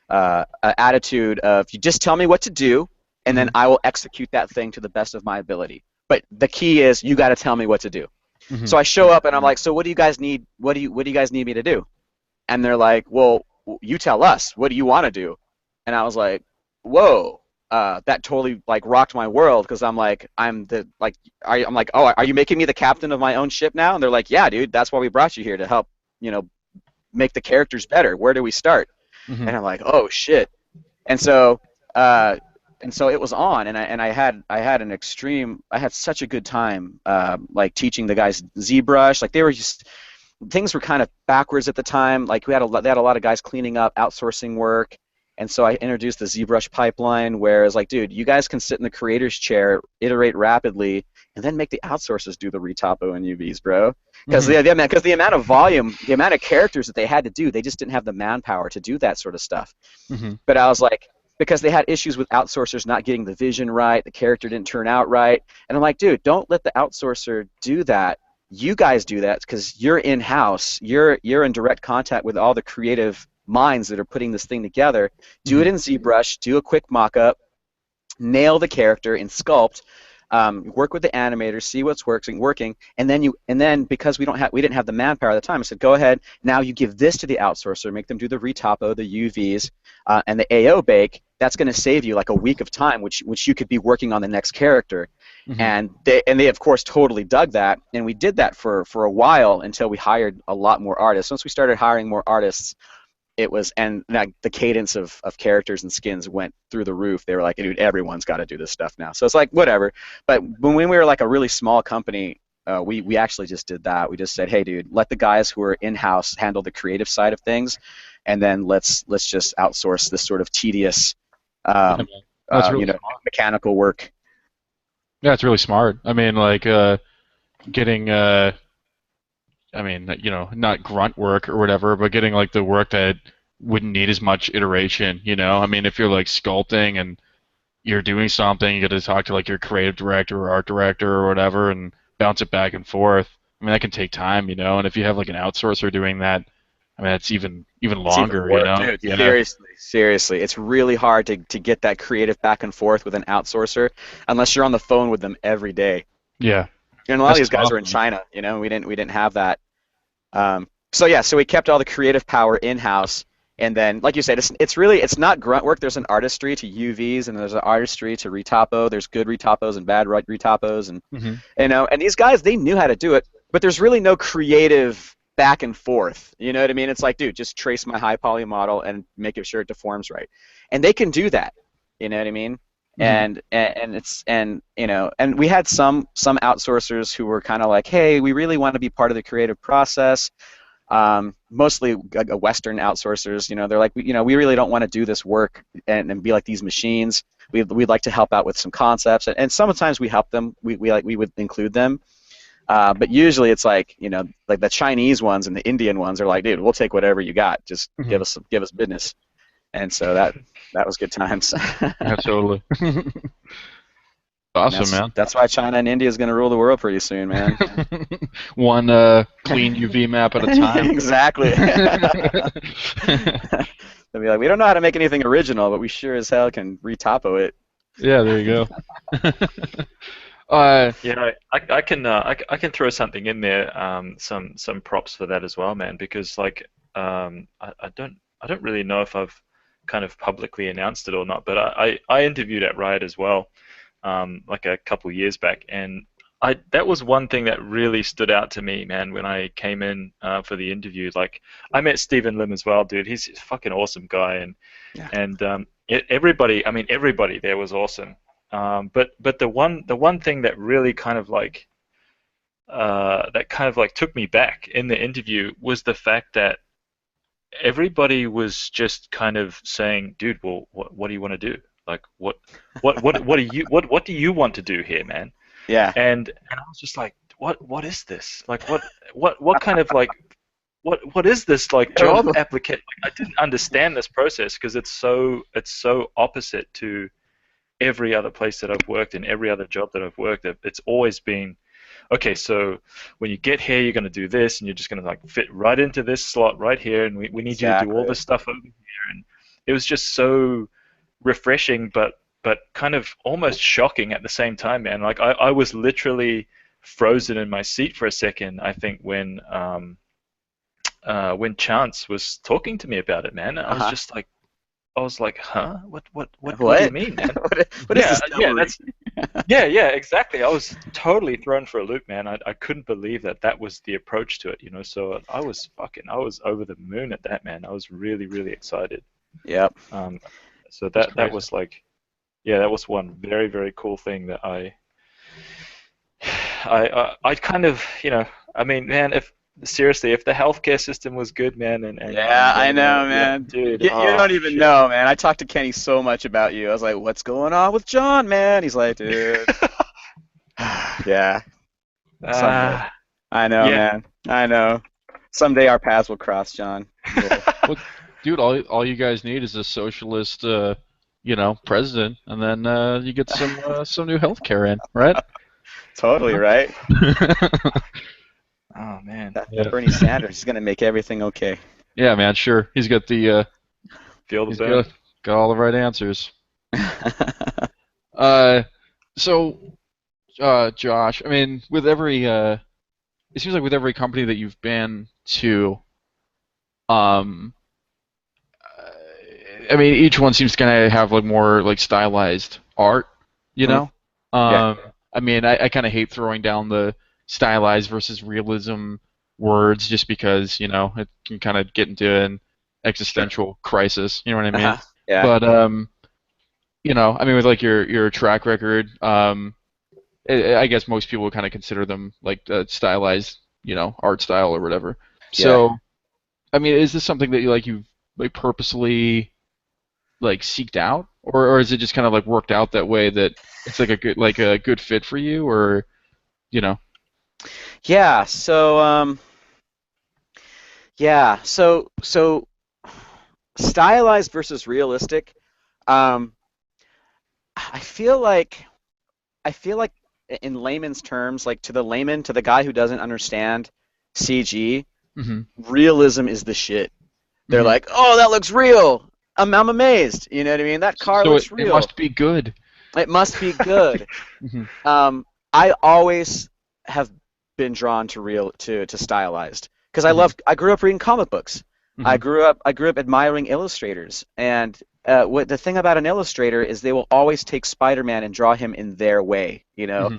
attitude of, you just tell me what to do, and then Mhm. I will execute that thing to the best of my ability. but the key is you got to tell me what to do. Mm-hmm. So I show up and I'm like, so what do you guys need? What do you guys need me to do? And they're like, well, you tell us. What do you want to do? And I was like, whoa. That totally like rocked my world because I'm like, I'm like, oh, are you making me the captain of my own ship now? And they're like, yeah, dude, that's why we brought you here to help, make the characters better. Where do we start? Mm-hmm. And I'm like, oh shit. And so, it was on, and I had such a good time, like teaching the guys ZBrush. Like things were kind of backwards at the time. Like they had a lot of guys cleaning up outsourcing work. And so I introduced the ZBrush pipeline, where it's like, dude, you guys can sit in the creator's chair, iterate rapidly, and then make the outsourcers do the retopo and UVs, bro. Because the amount of volume, the amount of characters that they had to do, they just didn't have the manpower to do that sort of stuff. Mm-hmm. But I was like, because they had issues with outsourcers not getting the vision right, the character didn't turn out right, and I'm like, dude, don't let the outsourcer do that. You guys do that because you're in-house. You're in direct contact with all the creative minds that are putting this thing together. Do it in ZBrush, do a quick mock-up, nail the character in Sculpt, work with the animators, see what's working, and then because we didn't have the manpower at the time, I said, go ahead, now you give this to the outsourcer, make them do the retopo, the UVs, and the AO bake. That's going to save you like a week of time, which you could be working on the next character. Mm-hmm. And they of course totally dug that, and we did that for a while until we hired a lot more artists. Once we started hiring more artists, the cadence of characters and skins went through the roof. They were like, dude, everyone's got to do this stuff now. So it's like, whatever. But when we were like a really small company, we actually just did that. We just said, hey, dude, let the guys who are in-house handle the creative side of things, and then let's just outsource this sort of tedious, mechanical work. Yeah, it's really smart. I mean, like getting, not grunt work or whatever, but getting like the work that wouldn't need as much iteration. I mean, if you're like sculpting and you're doing something, you got to talk to like your creative director or art director or whatever, and bounce it back and forth. I mean, that can take time, And if you have like an outsourcer doing that, I mean, that's even longer, Dude, yeah. Seriously, it's really hard to get that creative back and forth with an outsourcer unless you're on the phone with them every day. Yeah. And a lot of these guys are in China, we didn't have that. So we kept all the creative power in-house, and then, like you said, it's not grunt work. There's an artistry to UVs, and there's an artistry to retopo. There's good retopos and bad retopos, and and these guys, they knew how to do it, but there's really no creative back and forth. You know what I mean? It's like, dude, just trace my high poly model and make sure it deforms right, and they can do that. You know what I mean? And we had some outsourcers who were kind of like, hey, we really want to be part of the creative process. Mostly Western outsourcers, they're like, we really don't want to do this work and be like these machines. We'd like to help out with some concepts, and sometimes we help them. We would include them. But usually it's like, like the Chinese ones and the Indian ones are like, dude, we'll take whatever you got. Just give us business. And so that was good times. Absolutely. Awesome, man. That's why China and India is going to rule the world pretty soon, man. One clean UV map at a time. Exactly. They'll be like, we don't know how to make anything original, but we sure as hell can retopo it. Yeah, there you go. I can throw something in there, some props for that as well, man, because like I don't really know if I've kind of publicly announced it or not, but I interviewed at Riot as well, like a couple years back, and that was one thing that really stood out to me, man, when I came in for the interview. Like, I met Stephen Lim as well, dude. He's a fucking awesome guy, and everybody there was awesome. But the one thing that really kind of like took me back in the interview was the fact that everybody was just kind of saying, dude, well, what do you want to do? Like, what do you want to do here, man? Yeah. And I was just like, what is this? Like, what kind of like, what is this like job application? Like, I didn't understand this process because it's so opposite to every other place that I've worked and every other job that I've worked. It's always been, okay, so when you get here, you're going to do this, and you're just going to like fit right into this slot right here, and we need you to do all this stuff over here. And it was just so refreshing, but but kind of almost shocking at the same time, man. Like I was literally frozen in my seat for a second, I think, when Chance was talking to me about it, man. Uh-huh. I was like, huh? What do you What? mean, man? What is Yeah, this yeah, devilry? yeah, exactly. I was totally thrown for a loop, man. I couldn't believe that was the approach to it, you know. So I was over the moon at that, man. I was really, really excited. Yep. Um, so That's that crazy. was like, yeah, that was one very, very cool thing that I kind of, you know, I mean, man, if seriously, if the healthcare system was good, man, Yeah, and I know, yeah, man. dude, You oh don't even shit. know, man. I talked to Kenny so much about you. I was like, "What's going on with John, man?" He's like, "Dude, yeah, someday." Ah, I know, yeah, man. I know. Someday our paths will cross, John. Well, dude, all you guys need is a socialist, president, and then you get some new healthcare in, right? Totally right. oh man, That Yeah. Bernie Sanders is gonna make everything okay. Yeah, man, sure. He's got feel the he's burn. got all the right answers. Uh, so Josh, I mean, with every it seems like with every company that you've been to, um, I mean, each one seems to kind of have like more like stylized art, you Mhm. know. Yeah, I mean, I kind of hate throwing down the stylized versus realism words just because it can kind of get into an sure. existential crisis. You know what I mean? Uh-huh. Yeah. But I mean, with like your track record, I guess most people would kind of consider them like stylized, art style or whatever. Yeah. So, I mean, is this something that you've like purposely like seeked out, or is it just kind of like worked out that way that it's like a good fit for you, or you know? Yeah. So stylized versus realistic. Um, I feel like I feel like in layman's terms, like to the layman, to the guy who doesn't understand CG, Hmm. realism is the shit. They're Hmm. like, "Oh, that looks real." I'm amazed. You know what I mean? That car So looks it real. must be good. It must be good. Hmm. I always have been drawn to to stylized because Hmm. I grew up reading comic books. Hmm. I grew up admiring illustrators, and what the thing about an illustrator is they will always take Spider-Man and draw him in their way. You know, Hmm.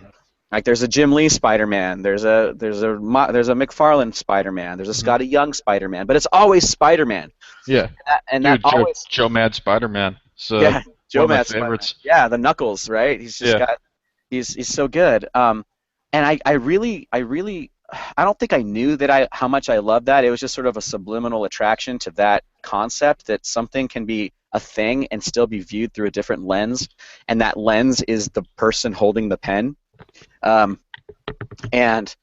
like there's a Jim Lee Spider-Man, there's a McFarlane Spider-Man, there's a Hmm. Scotty Young Spider-Man, but it's always Spider-Man, Yeah, and that dude, always Joe Mad Spider-Man. It's yeah, one Joe of my Matt Spider-Man. favorites. Yeah, the Knuckles, right? He's just Yeah. got he's so good. And I don't think I knew that I how much I loved that. It was just sort of a subliminal attraction to that concept that something can be a thing and still be viewed through a different lens, and that lens is the person holding the pen. Um, and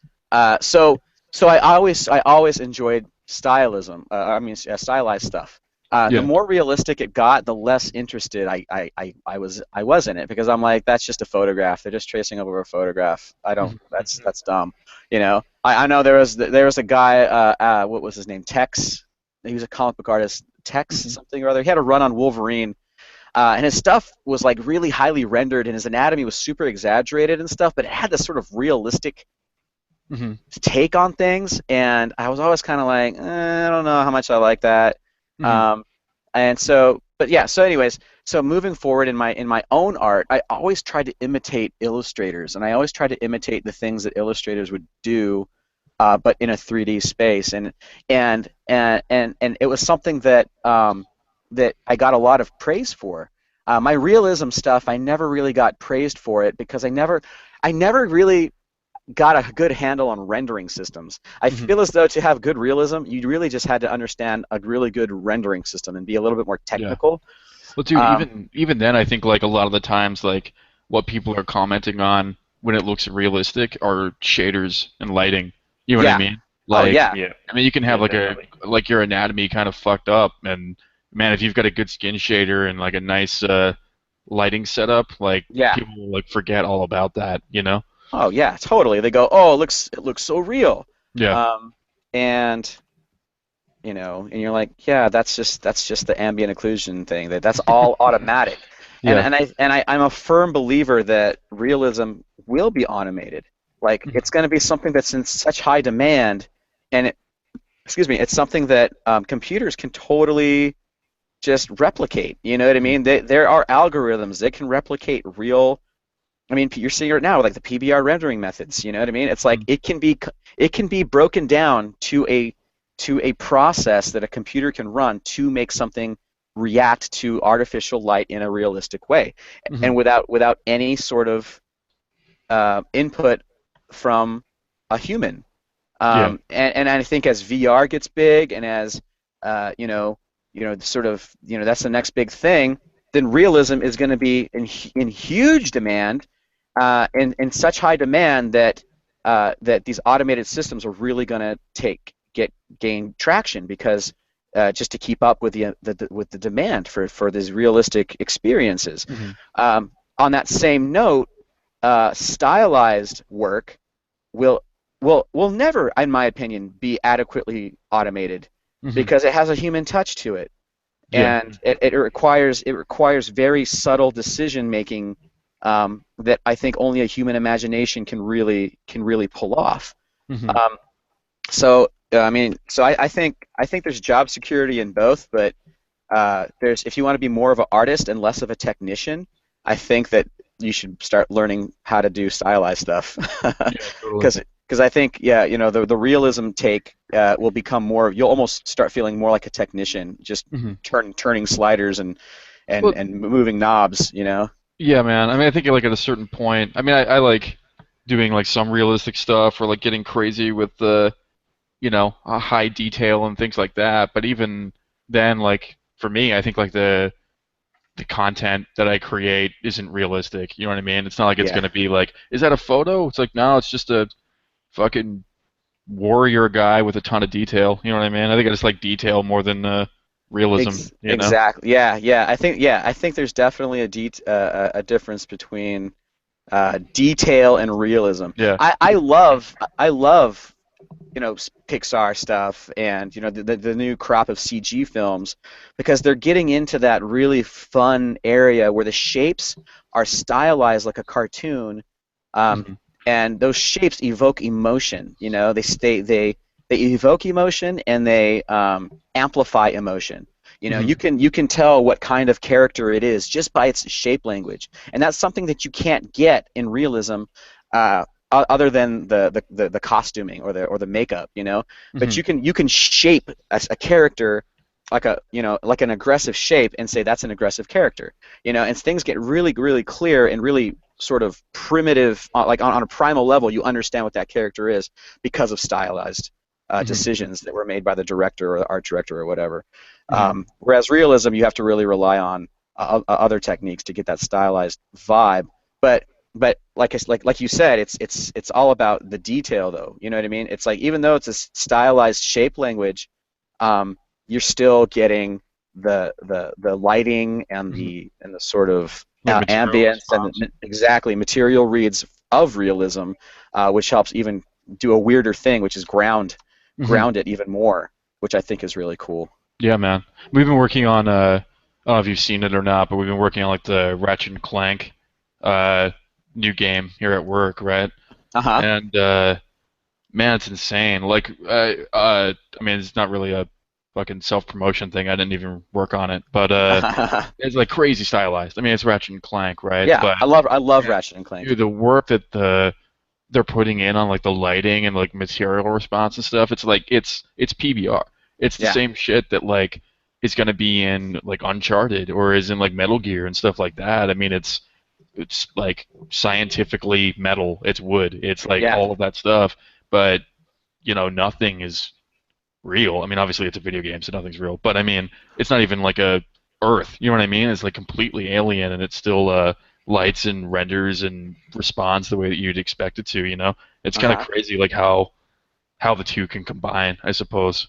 so I always enjoyed stylized stuff. The Yeah. more realistic it got, the less interested I was in it because I'm like, that's just a photograph. They're just tracing over a photograph. I don't. Hmm. That's dumb. You know. I know there was a guy. What was his name? Tex. He was a comic book artist. Tex Hmm. something or other. He had a run on Wolverine. And his stuff was like really highly rendered, and his anatomy was super exaggerated and stuff. But it had this sort of realistic Hmm. take on things, and I was always kind of like, I don't know how much I like that. Hmm. Um, and so, but yeah. So, anyways, so moving forward in my own art, I always tried to imitate illustrators, and I always tried to imitate the things that illustrators would do, but in a 3D space, and it was something that that I got a lot of praise for. My realism stuff, I never really got praised for it because I never really got a good handle on rendering systems. I Hmm. feel as though to have good realism, you really just had to understand a really good rendering system and be a little bit more Yeah. technical. Well, dude, Um, even then, I think like a lot of the times, like what people are commenting on when it looks realistic are shaders and lighting. You know what I yeah. mean? Oh Like, yeah. Yeah, I mean, you can have yeah, like definitely. your anatomy kind of fucked up, and man, if you've got a good skin shader and like a nice lighting setup, like Yeah. people will like forget all about that, you know? Oh yeah. Totally. They go, oh, it looks so real. Yeah. Um, and and you're like, yeah, that's just the ambient occlusion thing. That's all automatic. Yeah. I'm a firm believer that realism will be automated. Like Mhm. it's going to be something that's in such high demand, and excuse me, it's something that computers can totally just replicate. You know what I Mhm. mean? There are algorithms that can replicate real. I mean, you're seeing it now with like the PBR rendering methods. You know what I mean? It's like Mhm. it can be broken down to a process that a computer can run to make something react to artificial light in a realistic way, Mhm. and without any sort of input from a human. Yeah. And I think as VR gets big and as uh, you know, sort of, that's the next big thing, then realism is going to be in huge demand, in such high demand that that these automated systems are really going to gain traction because just to keep up with with the demand for these realistic experiences. Mhm. On that same note, stylized work will will never, in my opinion, be adequately automated Mhm. because it has a human touch to it, Yeah. and it requires very subtle decision making that I think only a human imagination can really pull off. Mhm. Um, I mean, I think there's job security in both, but there's if you want to be more of an artist and less of a technician, I think that you should start learning how to do stylized stuff, Yeah. Totally. because I think, yeah, the realism take will become more. You'll almost start feeling more like a technician, just Mhm. turning sliders Well, and moving knobs. yeah, man. I mean, I think like at a certain point, I mean, I like doing like some realistic stuff or like getting crazy with the, high detail and things like that. But even then, like for me, I think like the content that I create isn't realistic. You know what I mean? It's not like it's Yeah, gonna be like, is that a photo? It's like, no, it's just a fucking warrior guy with a ton of detail. You know what I mean? I think I just like detail more than realism. You know? exactly. Yeah, I think there's definitely a difference between detail and realism. Yeah. I love Pixar stuff and the new crop of CG films because they're getting into that really fun area where the shapes are stylized like a cartoon, um, Hmm. and those shapes evoke emotion. They evoke emotion and they amplify emotion. Hmm. You can tell what kind of character it is just by its shape language, and that's something that you can't get in realism. Other than the costuming or the makeup, but Hmm. you can shape a character like like an aggressive shape and say that's an aggressive character, and things get really clear and really sort of primitive, like on a primal level, you understand what that character is because of stylized Hmm. decisions that were made by the director or the art director or whatever. Hmm. Whereas realism, you have to really rely on other techniques to get that stylized vibe. But like you said, it's all about the detail, though. You know what I mean? It's like even though it's a stylized shape language, um, you're still getting the lighting Hmm. and the sort of Like material ambience and response. exactly material reads of realism, which helps even do a weirder thing, which is Hmm. ground it even more, which I think is really cool. Yeah, man. We've been working on I don't know if you've seen it or not, but we've been working on like the Ratchet and Clank uh new game here at work, right? Uh And man, it's insane. Like, I mean, it's not really a fucking self-promotion thing. I didn't even work on it, but huh. it's like crazy stylized. I mean, it's Ratchet and Clank, right? Yeah, But I love man, Ratchet and Clank. dude, the work that they're putting in on like the lighting and like material response and stuff, it's like it's PBR. It's the Yeah, same shit that like is gonna be in like Uncharted or is in like Metal Gear and stuff like that. I mean, it's like scientifically metal. It's wood. It's like yeah, all of that stuff, but nothing is real. I mean, obviously it's a video game, so nothing's real. But I mean, it's not even like a Earth. You know what I mean? It's like completely alien, and it still lights and renders and responds the way that you'd expect it to. It's kind of uh-huh, crazy, like how the two can combine, I suppose.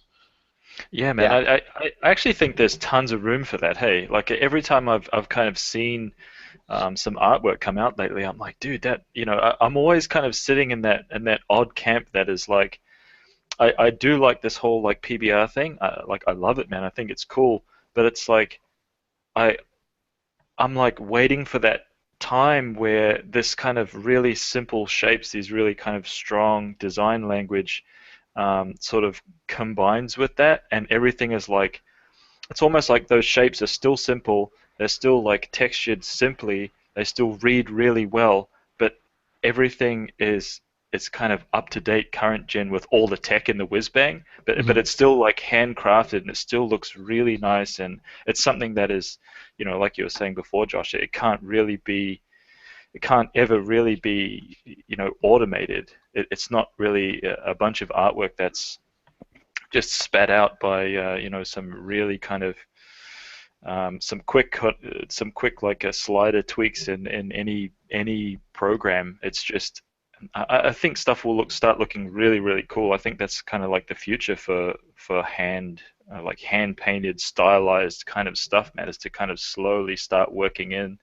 Yeah, man. yeah, I actually think there's tons of room for that. Hey, like every time I've kind of seen some artwork come out lately, I'm like, dude, that I'm always kind of sitting in that odd camp that is like, I do like this whole like PBR thing. Like I love it, man. I think it's cool, but it's like I I'm like waiting for that time where this kind of really simple shapes, these really kind of strong design language, sort of combines with that, and everything is like, it's almost like those shapes are still simple, they're still like textured simply, they still read really well, but everything is, it's kind of up to date current gen with all the tech in the whiz bang, but Mhm. it's still like handcrafted and it still looks really nice, and it's something that is, like you were saying before, Josh, it can't ever really be, automated. It's not really a bunch of artwork that's just spat out by some really kind of some quick like a slider tweaks in any program. It's just, I think stuff will start looking really really cool. I think that's kind of like the future for hand like hand painted stylized kind of stuff, man, is to kind of slowly start working in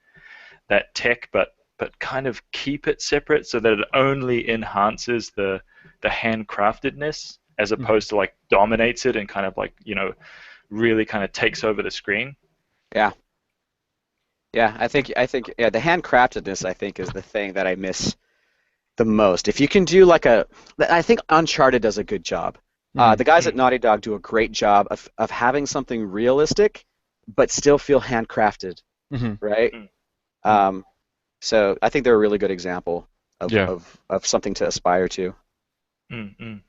that tech, but kind of keep it separate so that it only enhances the handcraftedness as Mhm. opposed to like dominates it and kind of like really kind of takes over the screen. Yeah. Yeah, I think yeah, the handcraftedness I think is the thing that I miss the most. If you can do like I think Uncharted does a good job. Mhm. The guys at Mm, Naughty Dog do a great job of having something realistic, but still feel handcrafted, Mhm. right? mm, Mhm. Um, so I think they're a really good example of Yeah. of something to aspire to. mm, mm.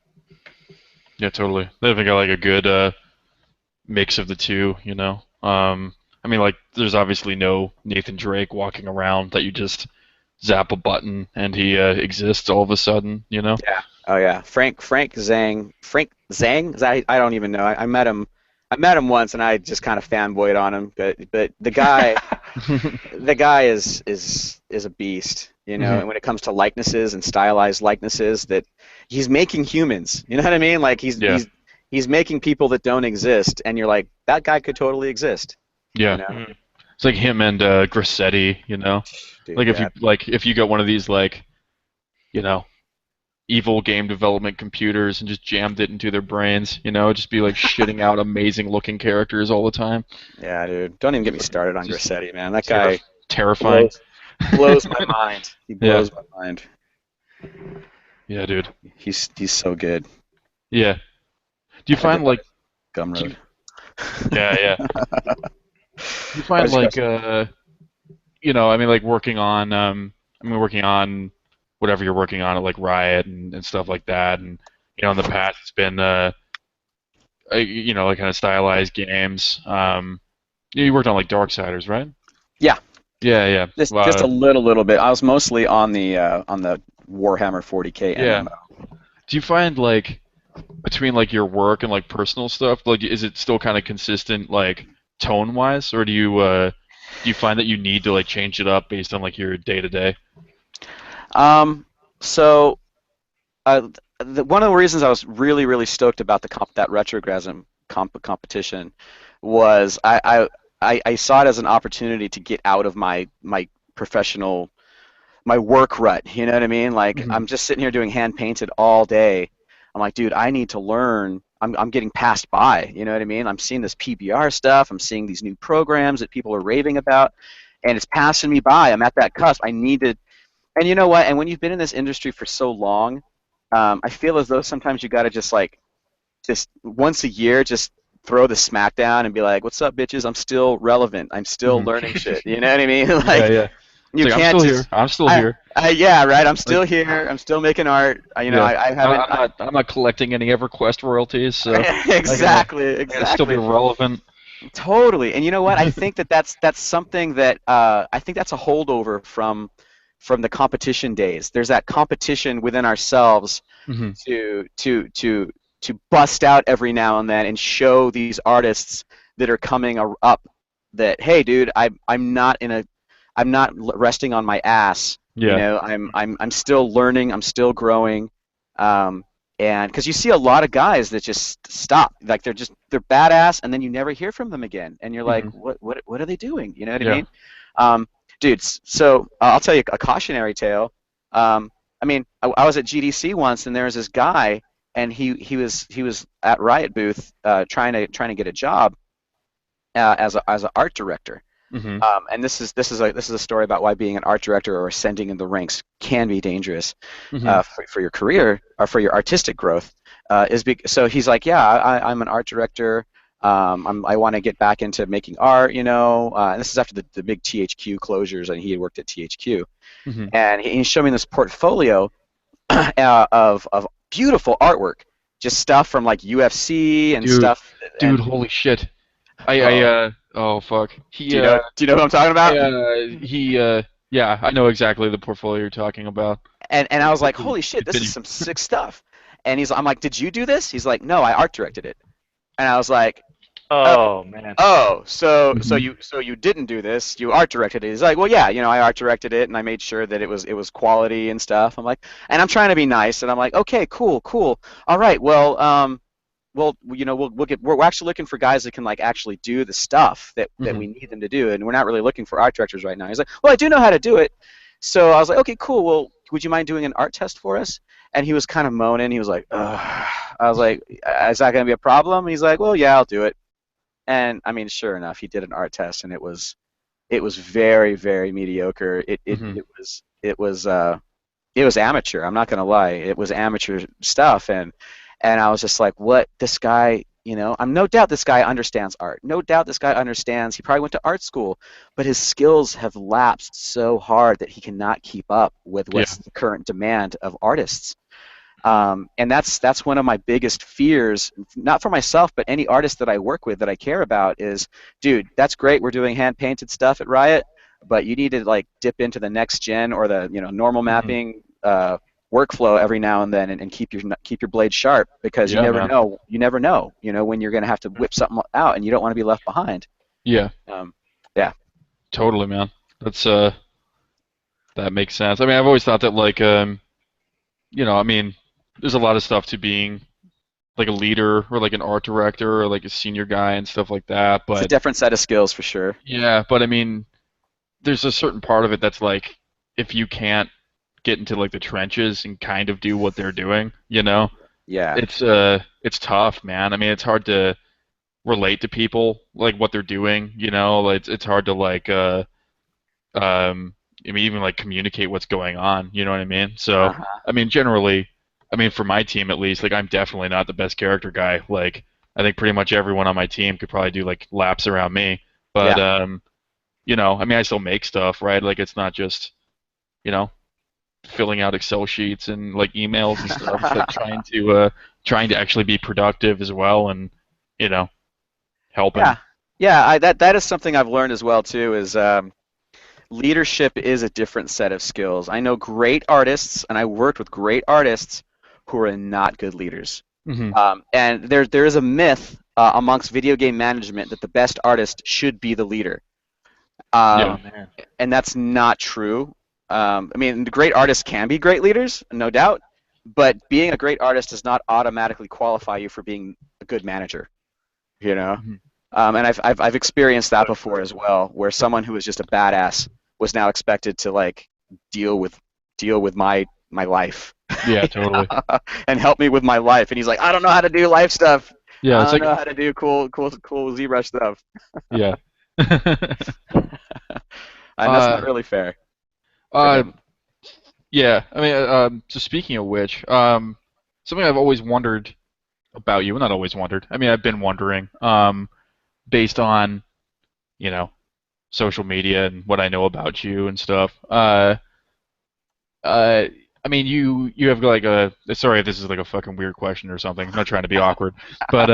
Yeah. Totally. They think I like a good mix of the two. I mean, like, there's obviously no Nathan Drake walking around that you just zap a button and he exists all of a sudden. Yeah. Oh yeah. Frank Zhang. I don't even know. I met him. I met him once, and I just kind of fanboyed on him. But the guy is a beast. Mhm. And when it comes to likenesses and stylized likenesses, that he's making humans. You know what I mean? Like Yeah. he's making people that don't exist, and you're like, that guy could totally exist. You Yeah. know, Mm. It's like him and Grissetti. dude. Like Yeah. if you got one of these like you know evil game development computers and just jammed it into their brains, just be like shitting out amazing looking characters all the time. Yeah, dude. Don't even get me started on Just Grissetti, man. That terri guy terrifying. blows my mind. He Yeah. blows my mind. Yeah, dude. He's so good. Yeah. Do you I did find like do Gumroad. you, yeah, yeah. Do you What find was your like question? I mean like working on whatever you're working on at like Riot and stuff like that and in the past it's been like kind of stylized games. You worked on like Darksiders, right? Yeah, Yeah, yeah. just a little bit. I was mostly on the Warhammer 40K Yeah. MMO. Do you find like between like your work and like personal stuff, like is it still kind of consistent like tone wise, or do you find that you need to like change it up based on like your day to day? So one of the reasons I was really really stoked about that Retrogasm competition was I saw it as an opportunity to get out of my professional my work rut. You know what I mean? Like Hmm. I'm just sitting here doing hand painted all day. I'm like, dude, I need to learn. I'm getting passed by. You know what I mean? I'm seeing this PBR stuff. I'm seeing these new programs that people are raving about, and it's passing me by. I'm at that cusp. I need to. And you know what? And when you've been in this industry for so long, I feel as though sometimes you got to just once a year, just throw the smack down and be like, "What's up, bitches? I'm still relevant. I'm still Hmm. learning shit." You know what I mean? Yeah, Like yeah. It's you like I'm can't still here. just I'm still here. yeah, right. I'm Like still here. I'm still making art. yeah, I I'm, haven't. I'm not I'm not collecting any EverQuest royalties, so Exactly, I gotta still be exactly. relevant. Totally. And you know what? I think that's something that I think that's a holdover from the competition days. There's that competition within ourselves Hmm. to bust out every now and then and show these artists that are coming up that, hey, dude, I'm not resting on my ass. Yeah. I'm still learning. I'm still growing. Um, and because you see a lot of guys that just stop, like they're badass, and then you never hear from them again, and you're like, Hmm. what are they doing? You know what I Yeah. mean? Dude, so I'll tell you a cautionary tale. I mean, I was at GDC once, and there was this guy, and he was at Riot booth trying to get a job as an art director. Mhm. And this is a story about why being an art director or ascending in the ranks can be dangerous Mhm. for your career or for your artistic growth. So he's like, yeah, I'm an art director. I want to get back into making art, and this is after the big THQ closures, and he had worked at THQ. Mhm. And he showed me this portfolio of beautiful artwork, just stuff from like UFC and Dude, stuff. dude, And holy shit. I oh, oh fuck. do you know what I'm talking I about? he yeah, I know exactly the portfolio you're talking about. And I Like, was like, holy shit, this is continue. some sick stuff. And I'm like, did you do this? He's like, no, I art directed it. And I was like, oh, Oh man. oh, so so Mhm. you so you didn't do this, you art directed it. He's like, well, yeah, I art directed it, and I made sure that it was quality and stuff. I'm like, and I'm trying to be nice, and I'm like, okay, cool, cool, all right, well, we're actually looking for guys that can like actually do the stuff that Mhm. we need them to do, and we're not really looking for art directors right now. He's like, well, I do know how to do it. So I was like, okay, cool. Well, would you mind doing an art test for us? And he was kind of moaning. He was like, ugh. I was like, is that going to be a problem? And he's like, well, yeah, I'll do it. And I mean, sure enough, he did an art test, and it was very, very mediocre. It it Mhm. it was it was uh it was amateur. I'm not gonna lie. It was amateur stuff, and I was just like, what? This guy, I'm no doubt this guy understands art. No doubt this guy understands. He probably went to art school, but his skills have lapsed so hard that he cannot keep up with Yeah. what's the current demand of artists. And that's one of my biggest fears, not for myself, but any artist that I work with that I care about is, dude, that's great. We're doing hand painted stuff at Riot, but you need to like dip into the next gen or the normal Mhm. mapping workflow every now and then, and keep your blade sharp, because you Yeah, never man. know when you're going to have to whip something out, and you don't want to be left behind. Yeah, Um, yeah. totally, man. That's that makes sense. I mean, I've always thought that like I mean, there's a lot of stuff to being like a leader or like an art director or like a senior guy and stuff like that, It's a but different set of skills for sure. yeah, but I mean, there's a certain part of it that's like if you can't get into like the trenches and kind of do what they're doing, Yeah. it's tough, man. I mean, it's hard to relate to people like what they're doing, like it's hard to like I mean even like communicate what's going on, you know what I mean? So, Uh-huh. I mean generally, I mean for my team at least, like I'm definitely not the best character guy. Like I think pretty much everyone on my team could probably do like laps around me. But Yeah. I mean I still make stuff, right? Like it's not just, you know, filling out Excel sheets and like emails and stuff. It's like trying to actually be productive as well and, you know, helping. Yeah. Yeah. That is something I've learned as well too. Is leadership is a different set of skills. I know great artists, and I worked with great artists who are not good leaders. Hmm. And there is a myth amongst video game management that the best artist should be the leader, Yeah. Oh um, man. and that's not true. I mean, the great artists can be great leaders, no doubt, but being a great artist does not automatically qualify you for being a good manager. You know. Hmm. And I've experienced that before as well, where someone who was just a badass was now expected to like deal with deal with my life, Yeah, totally. and help me with my life. And he's like, I don't know how to do life stuff. Yeah, I it's don't like know how to do cool ZBrush stuff. yeah. And that's not uh really fair for uh him. yeah, I mean just speaking of which, something I've always wondered about you, well, not always wondered. I mean, I've been wondering based on, you know, social media and what I know about you and stuff. Uh, I mean, you have like a sorry if this is like a fucking weird question or something. I'm not trying to be awkward, but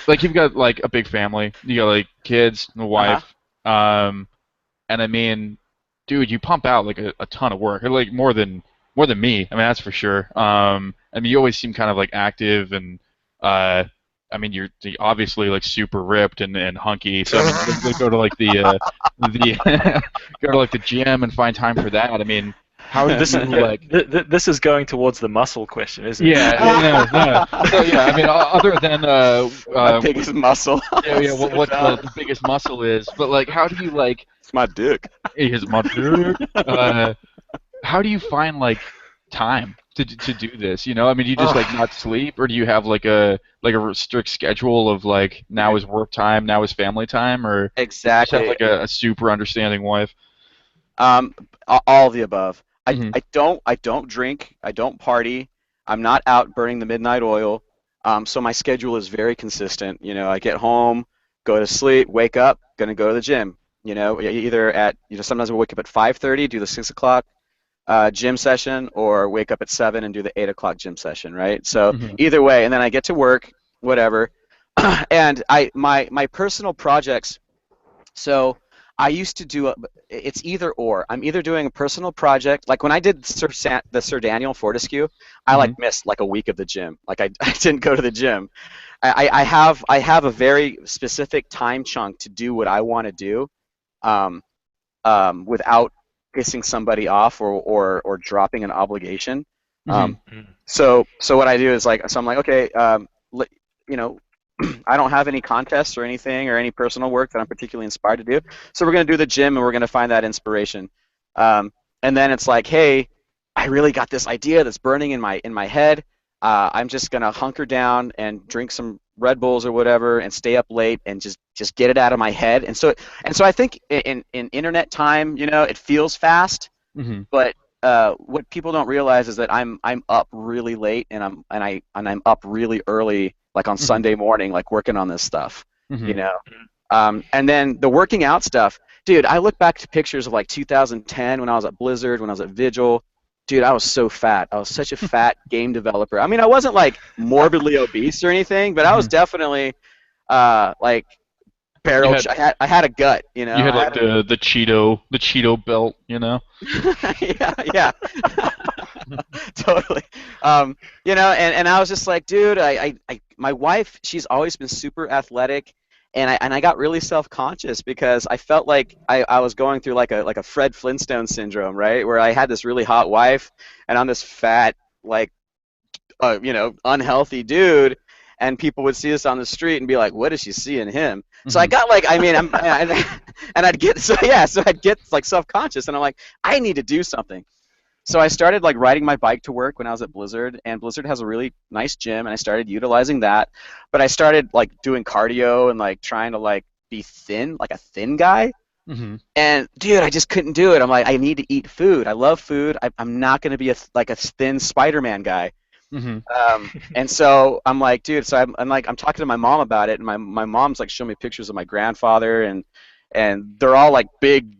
like you've got like a big family. You got like kids, and a Uh-huh. wife, um, and I mean, dude, you pump out like a ton of work, like more than me. I mean, that's for sure. I mean, you always seem kind of like active and uh. I mean, you're obviously like super ripped and hunky. So I mean, you go to like the go to like the gym and find time for that. I mean, how do This you is like? this is going towards the muscle question, isn't it? Yeah, no, no. So yeah, I mean, other than My biggest muscle. yeah, So what dumb. the biggest muscle is, but like, how do you like? It's my dick. Is my dick? How do you find like? time to do this? You know, I mean, do you just like Ugh, not sleep, or do you have like a strict schedule of like now dude, is work time, now is family time, or do you just have exactly. like a super understanding wife? Um, all of the above. Hmm. I don't drink. I don't party. I'm not out burning the midnight oil. So my schedule is very consistent. You know, I get home, go to sleep, wake up, gonna go to the gym. You know, either at sometimes I wake up at 5:30, do the 6 o'clock gym session, or wake up at 7 and do the 8 o'clock gym session. Right. So Hmm. either way, and then I get to work, whatever. And my personal projects. So I used to do it's either or. I'm either doing a personal project, like when I did the Sir Daniel Fortescue, I like Hmm. missed like a week of the gym. Like I didn't go to the gym. I have a very specific time chunk to do what I want to do, um, without pissing somebody off or dropping an obligation. Hmm. Um, so what I do is like so I'm like okay, you know I don't have any contests or anything or any personal work that I'm particularly inspired to do. So we're going to do the gym and we're going to find that inspiration. Um, and then it's like, hey, I really got this idea that's burning in my head. I'm just going to hunker down and drink some Red Bulls or whatever and stay up late and just get it out of my head. And so I think in internet time, it feels fast, Hmm. but what people don't realize is that I'm up really late and I'm up really early, like on Hmm. Sunday morning, like working on this stuff, you Hmm. know. And then the working out stuff, dude. I look back to pictures of like 2010 when I was at Blizzard, when I was at Vigil. Dude, I was so fat. I was such a fat game developer. I mean, I wasn't like morbidly obese or anything, but I was Hmm. definitely like You barrel. had I had a gut, you know. you had I like had the Cheeto belt, you know? a, yeah, yeah. Totally. And I was just like, dude, my wife, she's always been super athletic, and I got really self-conscious because I felt like I was going through like a Fred Flintstone syndrome, right? Where I had this really hot wife, and I'm this fat, like, unhealthy dude, and people would see us on the street and be like, "What does she see in him?" So I Hmm. got like, I mean, and I'd get so yeah, so I'd get like self-conscious, and I'm like, I need to do something. So I started like riding my bike to work when I was at Blizzard, and Blizzard has a really nice gym, and I started utilizing that. But I started like doing cardio and like trying to like be thin, like a thin guy. Hmm. And dude, I just couldn't do it. I'm like, I need to eat food. I love food. I'm not gonna be like a thin Spider-Man guy. Hmm. And so I'm like, dude. So I'm talking to my mom about it, and my mom's like showing me pictures of my grandfather, and they're all like big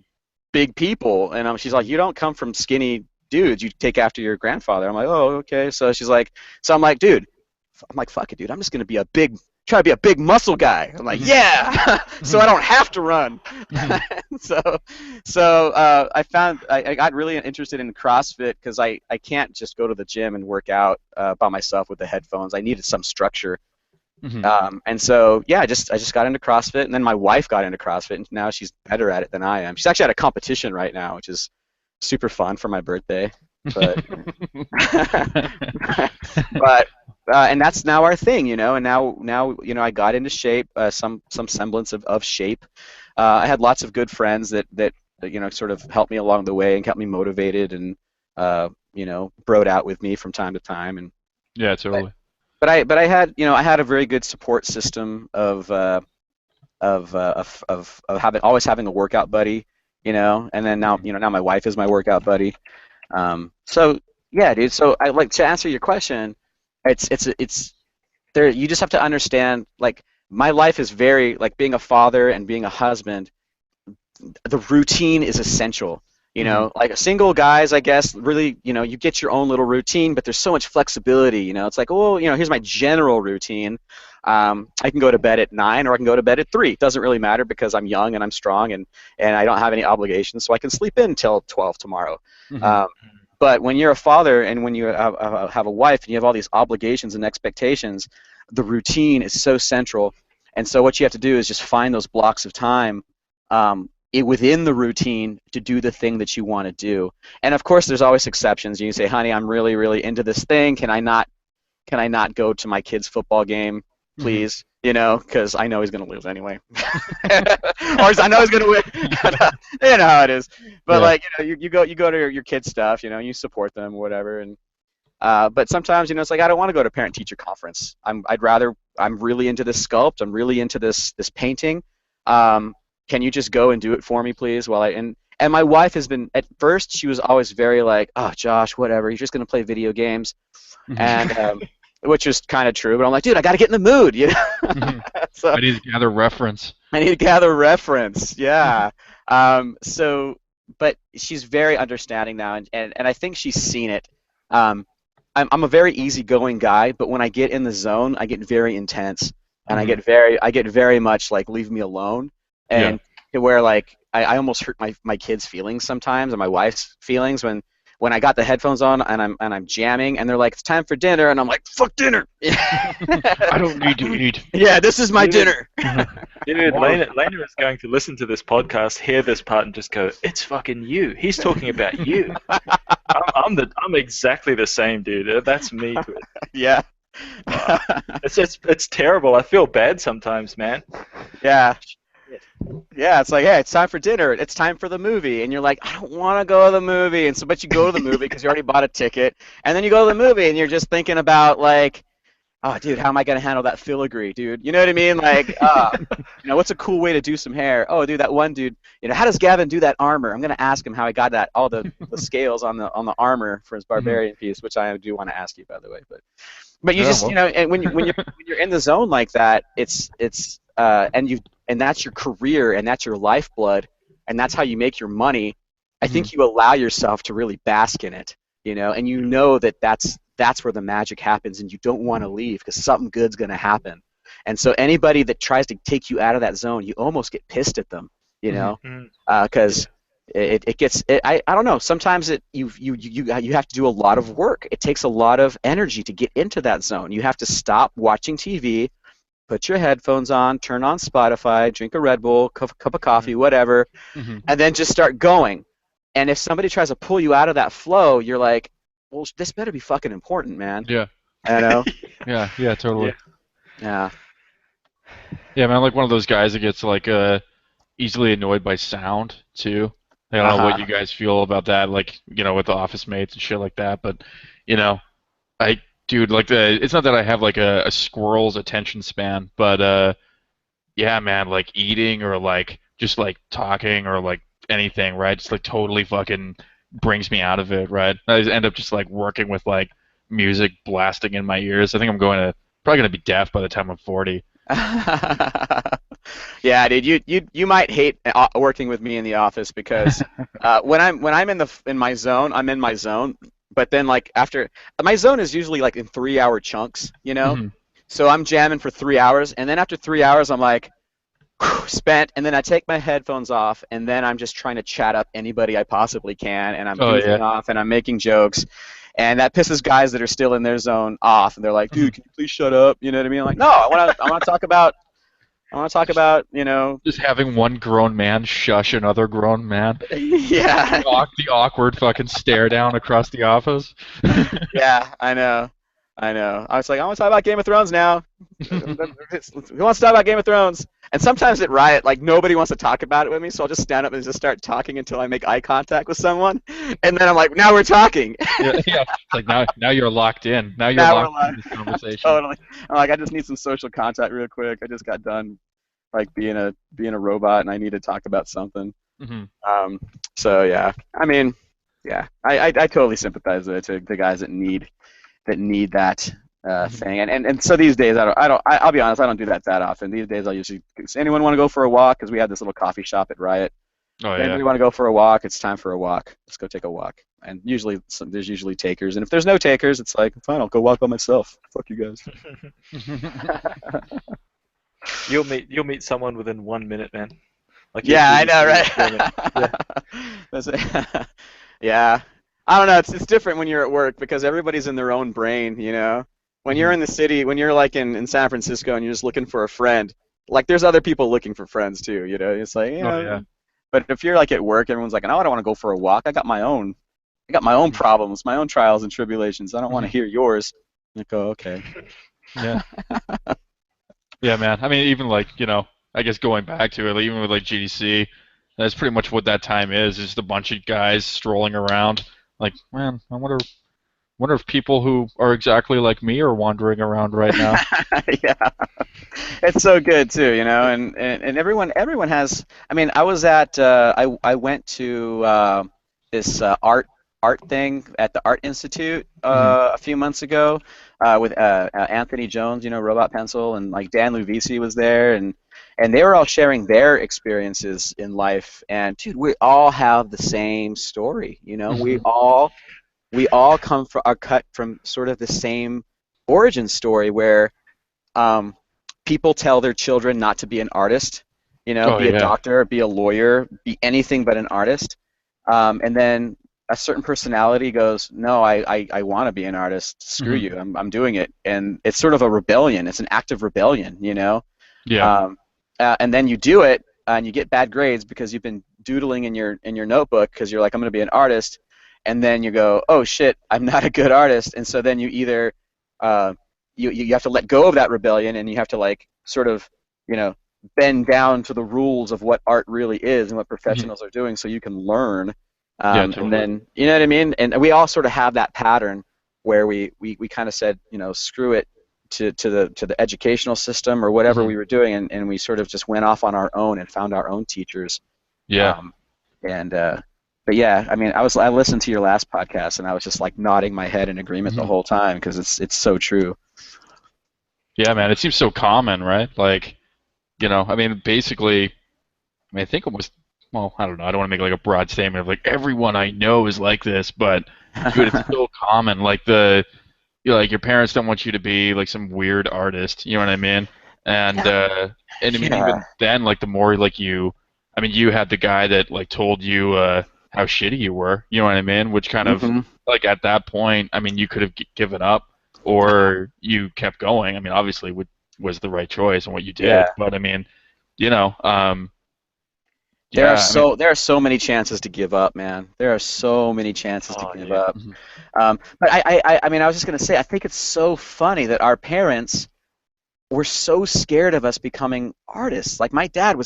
people, and she's like, you don't come from skinny dudes, you take after your grandfather. I'm like, oh, okay. So she's like, so I'm like, dude, I'm like, fuck it, dude, I'm just gonna be try to be a big muscle guy. I'm like, Hmm. yeah, so Hmm. I don't have to run. Hmm. so I got really interested in CrossFit because I can't just go to the gym and work out by myself with the headphones. I needed some structure. Hmm. And so yeah, I just got into CrossFit, and then my wife got into CrossFit, and now she's better at it than I am. She's actually at a competition right now, which is super fun for my birthday. But but and that's now our thing, and now I got into shape, some semblance of shape. I had lots of good friends that sort of helped me along the way and kept me motivated and broed out with me from time to time. And Yeah, but totally. but I had I had a very good support system of having always having a workout buddy, and then now Hmm. now my wife is my workout buddy. So yeah, dude. So I like to answer your question. It's there. You just have to understand. Like my life is very like being a father and being a husband. The routine is essential. Hmm. Like single guys, I guess, really, you get your own little routine, but there's so much flexibility. It's like, oh, here's my general routine. I can go to bed at 9 or I can go to bed at 3. It doesn't really matter because I'm young and I'm strong and I don't have any obligations, so I can sleep in till 12 tomorrow. Hmm. Um, but when you're a father and when you have a wife and you have all these obligations and expectations, the routine is so central. And so what you have to do is just find those blocks of time within the routine to do the thing that you want to do. And of course, there's always exceptions. You can say, "Honey, I'm really, really into this thing. Can I not go to my kid's football game?" please, you know, because I know he's gonna lose anyway, or I know he's gonna win. You know how it is. But Yeah. like, you know, you go to your kids' stuff, you know, you support them, whatever, and but sometimes, you know, it's like I don't want to go to parent-teacher conference. I'm really into this sculpt. I'm really into this painting. Can you just go and do it for me, please? And my wife has been, at first she was always very like, oh, Josh, whatever, you're just gonna play video games, and which is kind of true. But I'm like, dude, I got to get in the mood, you know. So I need to gather reference. I need to gather reference. Yeah. But she's very understanding now, and I think she's seen it. I'm a very easygoing guy, but when I get in the zone, I get very intense, and I get very much like leave me alone, and to where like I almost hurt my kids' feelings sometimes, and my wife's feelings when I got the headphones on and I'm jamming, and they're like, it's time for dinner, and I'm like, fuck dinner. I don't need to eat. Yeah, this is my dinner. Dude, Lena is going to listen to this podcast, hear this part, and just go, "It's fucking you. He's talking about you." I'm exactly the same, dude. That's me to it. Yeah. It's terrible. I feel bad sometimes, man. Yeah. Yeah, it's like, hey, it's time for dinner. It's time for the movie, and you're like, I don't want to go to the movie, and so but you go to the movie because you already bought a ticket, and then you go to the movie, and you're just thinking about like, oh, dude, how am I gonna handle that filigree, dude? You know what I mean? Like, you know, what's a cool way to do some hair? Oh, dude, that one dude, you know, how does Gavin do that armor? I'm gonna ask him how he got that, all the scales on the armor for his barbarian piece, which I do want to ask you, by the way, but you just, you know, and when you're in the zone like that, it's and that's your career, and that's your lifeblood, and that's how you make your money. I think you allow yourself to really bask in it, you know, and you know that's where the magic happens, and you don't want to leave because something good's going to happen. And so anybody that tries to take you out of that zone, you almost get pissed at them, you know, because it gets I don't know. Sometimes you have to do a lot of work. It takes a lot of energy to get into that zone. You have to stop watching TV. Put your headphones on, turn on Spotify, drink a Red Bull, cup of coffee, whatever, and then just start going. And if somebody tries to pull you out of that flow, you're like, well, this better be fucking important, man. Yeah. You know? Yeah, totally. Yeah. Yeah, man, I'm like one of those guys that gets like easily annoyed by sound too. I don't know what you guys feel about that, like, you know, with the office mates and shit like that, but you know, dude, like it's not that I have like a squirrel's attention span, but yeah, man, like eating or like just like talking or like anything, right? Just like totally fucking brings me out of it, right? I just end up just like working with like music blasting in my ears. I think I'm probably gonna be deaf by the time I'm 40. Yeah, dude, you might hate working with me in the office because when I'm in my zone, I'm in my zone. But then, like, after my zone is usually like in 3-hour chunks, you know. So I'm jamming for 3 hours, and then after 3 hours, I'm like, spent, and then I take my headphones off, and then I'm just trying to chat up anybody I possibly can, and I'm goofing off, and I'm making jokes, and that pisses guys that are still in their zone off, and they're like, dude, can you please shut up? You know what I mean? I'm like, no, I want to talk about, you know, just having one grown man shush another grown man. Yeah. The awkward fucking stare down across the office. Yeah, I know. I was like, I want to talk about Game of Thrones now. Who wants to talk about Game of Thrones? And sometimes at Riot, like, nobody wants to talk about it with me, so I'll just stand up and just start talking until I make eye contact with someone, and then I'm like, now we're talking. Yeah. It's like now you're locked in. Now you're locked in this conversation. Totally. I'm like, I just need some social contact real quick. I just got done, like, being a robot, and I need to talk about something. So yeah, I mean, yeah, I totally sympathize with it, to the guys that need that thing, and so these days I'll be honest, I don't do that often. These days I'll usually, does anyone want to go for a walk? Because we have this little coffee shop at Riot. Oh yeah. Anybody want to go for a walk? It's time for a walk. Let's go take a walk. And usually there's usually takers, and if there's no takers, it's like, fine, I'll go walk by myself. Fuck you guys. You'll meet someone within 1 minute, man. Like, yeah, I know, right? Yeah. Yeah. I don't know. It's different when you're at work because everybody's in their own brain, you know. When you're in the city, when you're like in San Francisco and you're just looking for a friend, like there's other people looking for friends too, you know. It's like, you know. Yeah. But if you're like at work, everyone's like, no, I don't want to go for a walk. I got my own problems, my own trials and tribulations. I don't want to hear yours. I'm like, oh, okay. Yeah. Yeah, man. I mean, even like, I guess going back to it, like, even with like GDC, that's pretty much what that time is just a bunch of guys strolling around. Like, man, I wonder if people who are exactly like me are wandering around right now. Yeah, it's so good too, and everyone has. I mean, I was at I went to this art thing at the Art Institute Hmm. a few months ago with Anthony Jones, Robot Pencil, and like Dan Luvisi was there, and they were all sharing their experiences in life. And dude, we all have the same story, Hmm. we all are cut from sort of the same origin story where um, people tell their children not to be an artist, Oh be a yeah. doctor, be a lawyer, be anything but an artist. And then a certain personality goes, no, I want to be an artist. Screw Hmm. you. I'm doing it. And it's sort of a rebellion. It's an act of rebellion. Yeah. Um, and then you do it, and you get bad grades because you've been doodling in your notebook because you're like, I'm going to be an artist. And then you go, oh shit, I'm not a good artist. And so then you either uh, you have to let go of that rebellion, and you have to like sort of you know bend down to the rules of what art really is and what Hmm. professionals are doing so you can learn. Yeah, And totally. then you know what I mean, and we all sort of have that pattern where we kind of said, screw it to the educational system or whatever Hmm. we were doing, and we sort of just went off on our own and found our own teachers. Yeah. um, and but yeah, I mean, I listened to your last podcast, and I was just like nodding my head in agreement the Hmm. whole time because it's so true. Yeah, man. It seems so common, right? Like, I mean, basically, I think almost, well, I don't know. I don't want to make like a broad statement of like everyone I know is like this, but dude, it's so common. Like like your parents don't want you to be like some weird artist. You know what I mean? And Yeah, I mean yeah. even then, like the more like I mean, you had the guy that like told you how shitty you were. You know what I mean? Which kind of Hmm. like at that point, I mean, you could have given up or you kept going. I mean, obviously, was the right choice and what you did. Yeah. But I mean, you know, um, There are yeah, I mean. so many chances to give up, man. There are so many chances to Oh give yeah. up. Mhm. But I mean, I was just gonna say, I think it's so funny that our parents were so scared of us becoming artists. Like my dad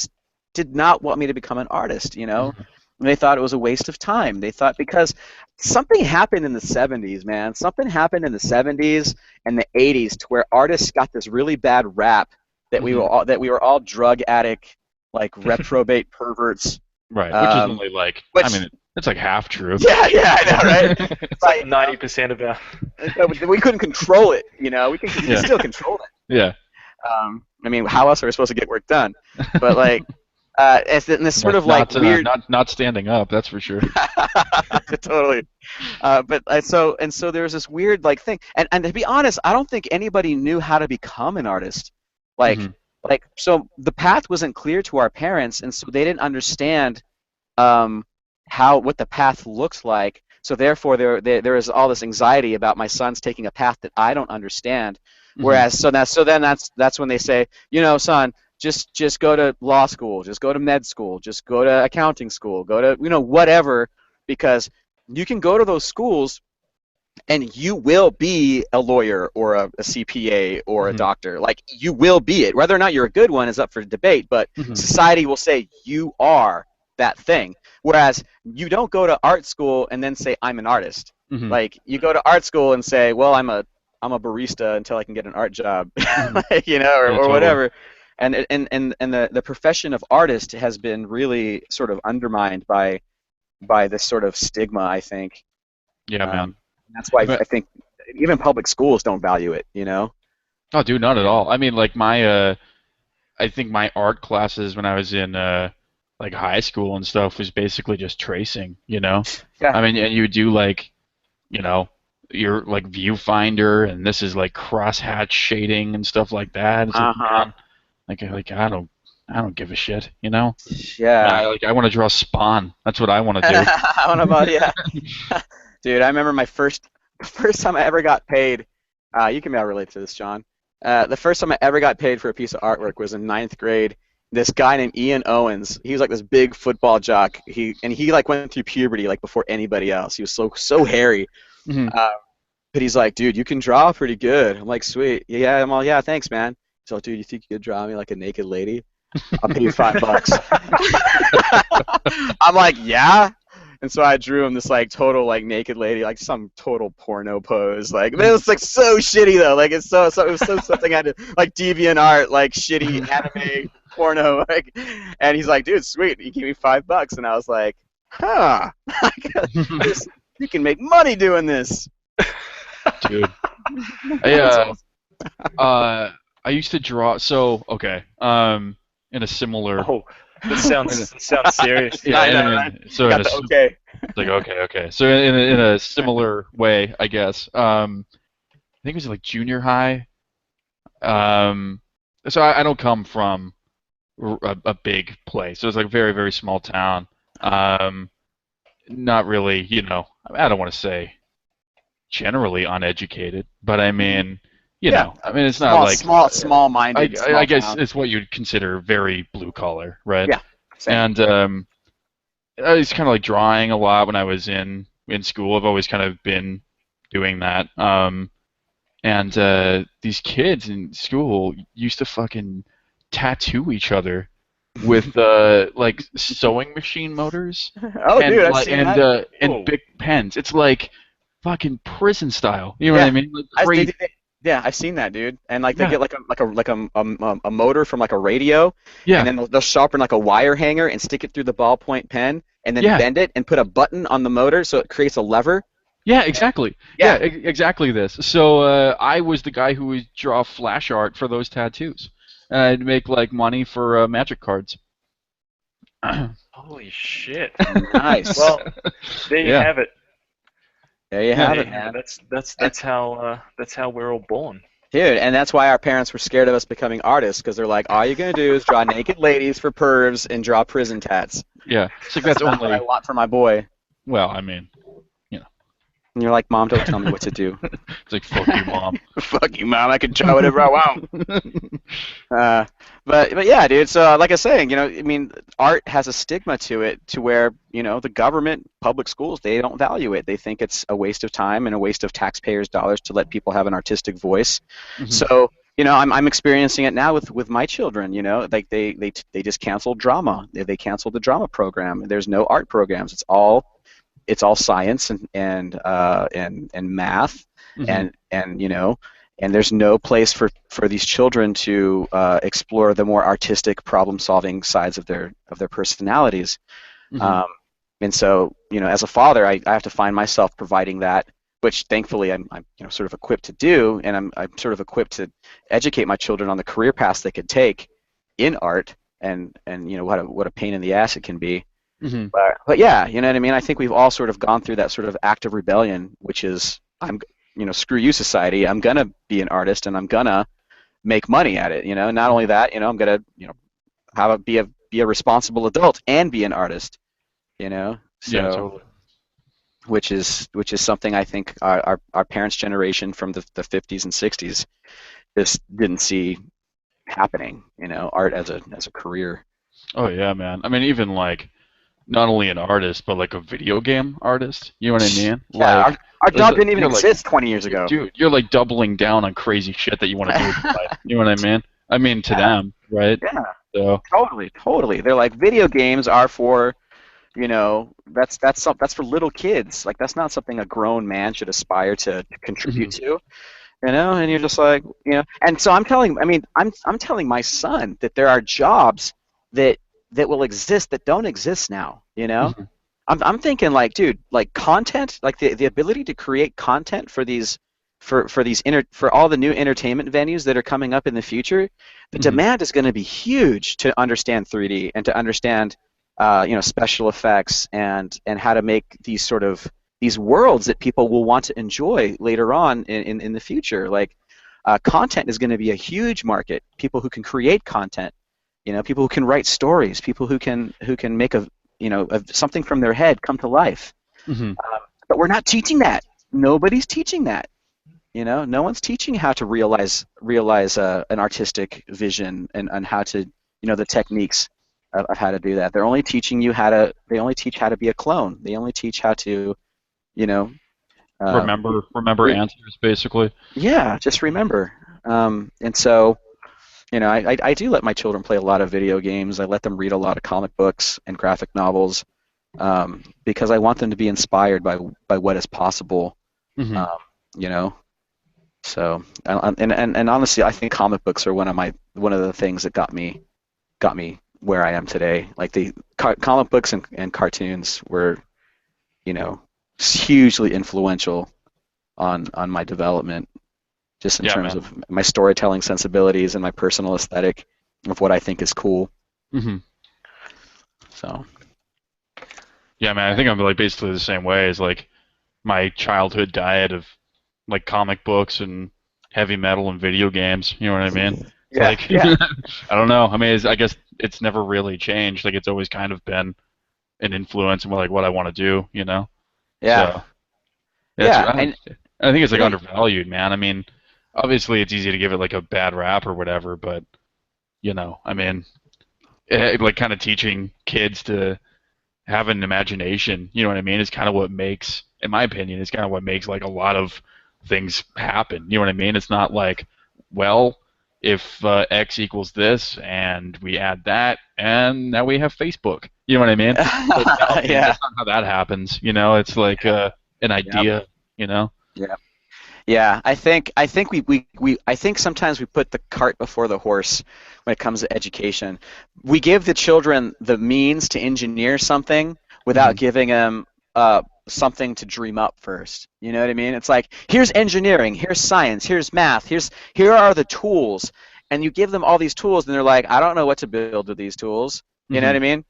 did not want me to become an artist. Mhm. And they thought it was a waste of time. They thought because something happened in the 70s, man. Something happened in the 70s and the 80s to where artists got this really bad rap Mhm. that we were all drug addict, like reprobate perverts. Right, which is Um, only like, I which mean, it's like half true. yeah, I know, right? It's like Like 90% of our. we couldn't control it. We can Yeah, still control it. yeah. I mean, how else are we supposed to get work done? But like, it's in this sort Yes, of like weird, not standing up, that's for sure. totally. But so there's this weird like thing, and to be honest, I don't think anybody knew how to become an artist. Like, Hmm. so the path wasn't clear to our parents, and so they didn't understand um, what the path looks like. So therefore, there is all this anxiety about my son's taking a path that I don't understand. Hmm. Whereas, so then that's when they say, son, just go to law school, just go to med school, just go to accounting school, go to whatever, because you can go to those schools and you will be a lawyer or a CPA or a Hmm. doctor. Like you will be it. Whether or not you're a good one is up for debate, but Hmm. society will say you are that thing. Whereas you don't go to art school and then say I'm an artist. Hmm. Like you go to art school and say, well, I'm a barista until I can get an art job, Hmm. like, Yeah, or totally. whatever. And the profession of artist has been really sort of undermined by this sort of stigma, I think. Yeah, man. That's why But I think even public schools don't value it. oh, dude, not at Yeah. all. I mean, like I think my art classes when I was in like high school and stuff was basically just tracing. Yeah. I mean, and you do like, you know, your like viewfinder, and this is like crosshatch shading and stuff like that. It's like, Uh-huh. man, like I don't give a shit. Yeah. I want to draw Spawn. That's what I want to do. I don't know about yeah. Dude, I remember the first time I ever got paid. You can relate to this, John. The first time I ever got paid for a piece of artwork was in ninth grade. This guy named Ian Owens, he was like this big football jock. He like went through puberty like before anybody else. He was so hairy. Hmm. Uh, but he's like, dude, you can draw pretty good. I'm like, sweet. Yeah, I'm all, yeah, thanks, man. So, dude, you think you could draw me like a naked lady? I'll pay you $5. I'm like, yeah. And so I drew him this like total like naked lady, like some total porno pose. Like, but it was like so shitty though. Like it was so something I did like DeviantArt, like shitty anime porno. Like, and he's like, dude, sweet. He gave me $5, and I was like, huh. You can make money doing this. Dude. That's I used to draw. So okay. In a similar. Oh, this sounds serious. Yeah. I know, right? So Got the okay. it's like okay. So in a similar way, I guess. I think it was like junior high. So I don't come from a big place. So it's like a very very small town. Not really. I don't want to say generally uneducated, but I mean. I mean, it's not like small-minded. I guess it's what you'd consider very blue collar, right? Yeah. Same. And I was kind of like drawing a lot when I was in school. I've always kind of been doing that. And these kids in school used to fucking tattoo each other with like sewing machine motors. Oh, and, dude, I've seen that. And big pens. It's like fucking prison style. You know what I mean? Like, Yeah, I've seen that, dude. And like they get like a motor from like a radio, and then they'll sharpen like a wire hanger and stick it through the ballpoint pen, and then bend it and put a button on the motor so it creates a lever. Yeah, exactly. Yeah, exactly this. So I was the guy who would draw flash art for those tattoos, and I'd make like money for magic cards. Holy shit! Nice. Well, there you have it. There you have it, man. That's how we're all born. Dude, and that's why our parents were scared of us becoming artists, because they're like, all you're gonna do is draw naked ladies for pervs and draw prison tats. Yeah, so that's not what I want for my boy. Well, I mean, And you're like, Mom, don't tell me what to do. It's like, fuck you, Mom. Fuck you, Mom. I can draw whatever I want. But yeah, dude. So like I was saying, I mean, art has a stigma to it, to where the government, public schools, they don't value it. They think it's a waste of time and a waste of taxpayers' dollars to let people have an artistic voice. Mm-hmm. So I'm experiencing it now with my children. Like they just canceled drama. They canceled the drama program. There's no art programs. It's all science and math, mm-hmm. and there's no place for these children to explore the more artistic, problem-solving sides of their personalities. Mm-hmm. And so, as a father, I have to find myself providing that, which thankfully I'm sort of equipped to do, and I'm sort of equipped to educate my children on the career paths they could take in art, and what a pain in the ass it can be. Mm-hmm. But yeah, you know what I mean? I think we've all sort of gone through that sort of act of rebellion, which is, screw you, society. I'm going to be an artist, and I'm going to make money at it. Not only that, I'm going to be a responsible adult and be an artist. So, yeah, totally. Which is something I think our parents' generation from the 50s and 60s just didn't see happening, art as a career. Oh yeah, man. I mean, even like not only an artist, but like a video game artist. You know what I mean? Yeah, like, our job didn't even exist 20 years ago. Dude, you're like doubling down on crazy shit that you want to do with your life. You know what I mean? I mean, to them, right? Yeah. So. Totally. They're like, video games are for, that's for little kids. Like, that's not something a grown man should aspire to contribute mm-hmm. to. And you're just like, and so I'm telling my son that there are jobs that will exist that don't exist now, Mm-hmm. I'm thinking like, dude, like content, like the ability to create content for these for all the new entertainment venues that are coming up in the future, the mm-hmm. demand is going to be huge to understand 3D and to understand special effects and how to make these worlds that people will want to enjoy later on in the future. Like content is going to be a huge market. People who can create content. People who can write stories, people who can make something from their head come to life. Mm-hmm. But we're not teaching that. Nobody's teaching that. No one's teaching how to realize an artistic vision and how to the techniques of how to do that. They're only teaching you They only teach how to be a clone. They only teach how to remember answers, basically. Yeah, just remember. And so. I do let my children play a lot of video games. I let them read a lot of comic books and graphic novels, because I want them to be inspired by what is possible. Hmm. Um, you know, so and honestly, I think comic books are one of the things that got me where I am today. Like the comic books and cartoons were, you know, hugely influential on my development, just in Yeah, terms man. of my storytelling sensibilities and my personal aesthetic of what I think is cool. Hmm. So Yeah, man. I think I'm like basically the same way as like my childhood diet of like comic books and heavy metal and video games. You know what I mean? It's yeah, like yeah, I don't know. I mean, I guess it's never really changed. Like it's always kind of been an influence in like what I want to do. You know? yeah, So that's yeah, and I think it's like yeah, undervalued, man. I mean, obviously it's easy to give it like a bad rap or whatever, but I mean, like kind of teaching kids to have an imagination, you know what I mean? Is kind of what makes, in my opinion, is kind of what makes like a lot of things happen. You know what I mean? It's not like, well, if X equals this and we add that and now we have Facebook. You know what I mean? Like, no, man, yeah, that's not how that happens. It's like an yeah, idea. You know? yeah. Yeah, I think I think sometimes we put the cart before the horse when it comes to education. We give the children the means to engineer something without Hmm. giving them something to dream up first. You know what I mean? It's like, here's engineering, here's science, here's math, here are the tools, and you give them all these tools, and they're like, I don't know what to build with these tools. You know what Hmm. I mean?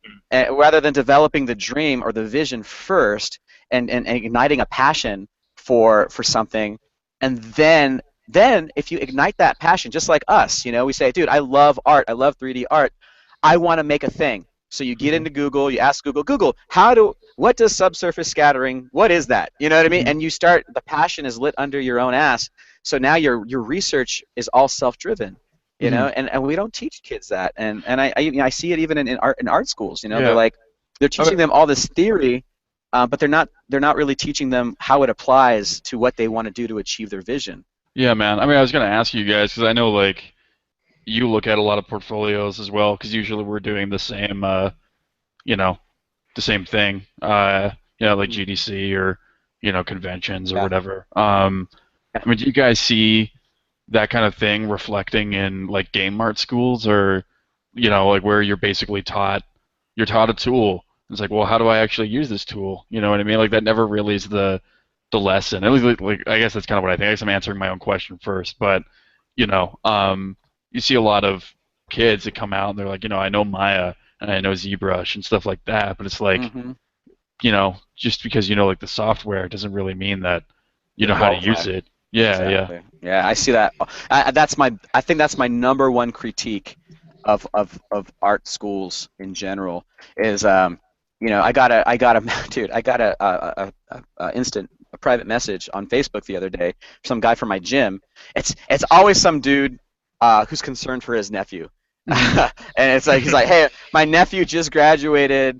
Rather than developing the dream or the vision first, and igniting a passion for something, and then if you ignite that passion, just like us, we say, dude, I love art, I love 3D art, I want to make a thing. So you get Hmm. into Google, you ask Google, what does subsurface scattering, what is that? You know what I mean? Hmm. And you start, the passion is lit under your own ass. So now your research is all self-driven, Hmm. and we don't teach kids that. And I see it even in art schools. They're Yeah. like, they're I mean, teaching them all this theory, but they're not really teaching them how it applies to what they want to do to achieve their vision. yeah, man. I mean, I was gonna ask you guys because I know like you look at a lot of portfolios as well because usually we're doing you know, the same thing, like Mhm. GDC or, conventions or Yeah. whatever. Yeah. I mean, do you guys see that kind of thing reflecting in like game art schools or, like where you're taught a tool. It's like, well, how do I actually use this tool? You know what I mean? Like that never really is the lesson. At least, like I guess that's kind of what I think. I guess I'm answering my own question first, but you know, um, you see a lot of kids that come out and they're like, I know Maya and I know ZBrush and stuff like that, but it's like, Hmm. just because you know like the software doesn't really mean that you You're know how to use qualified. it. Yeah, yeah. Exactly. Yeah, I see that. I think that's my number one critique of art schools in general is, dude, I got a private message on Facebook the other day from some guy from my gym. It's always some dude who's concerned for his nephew. Hmm. And it's like, he's like, hey, my nephew just graduated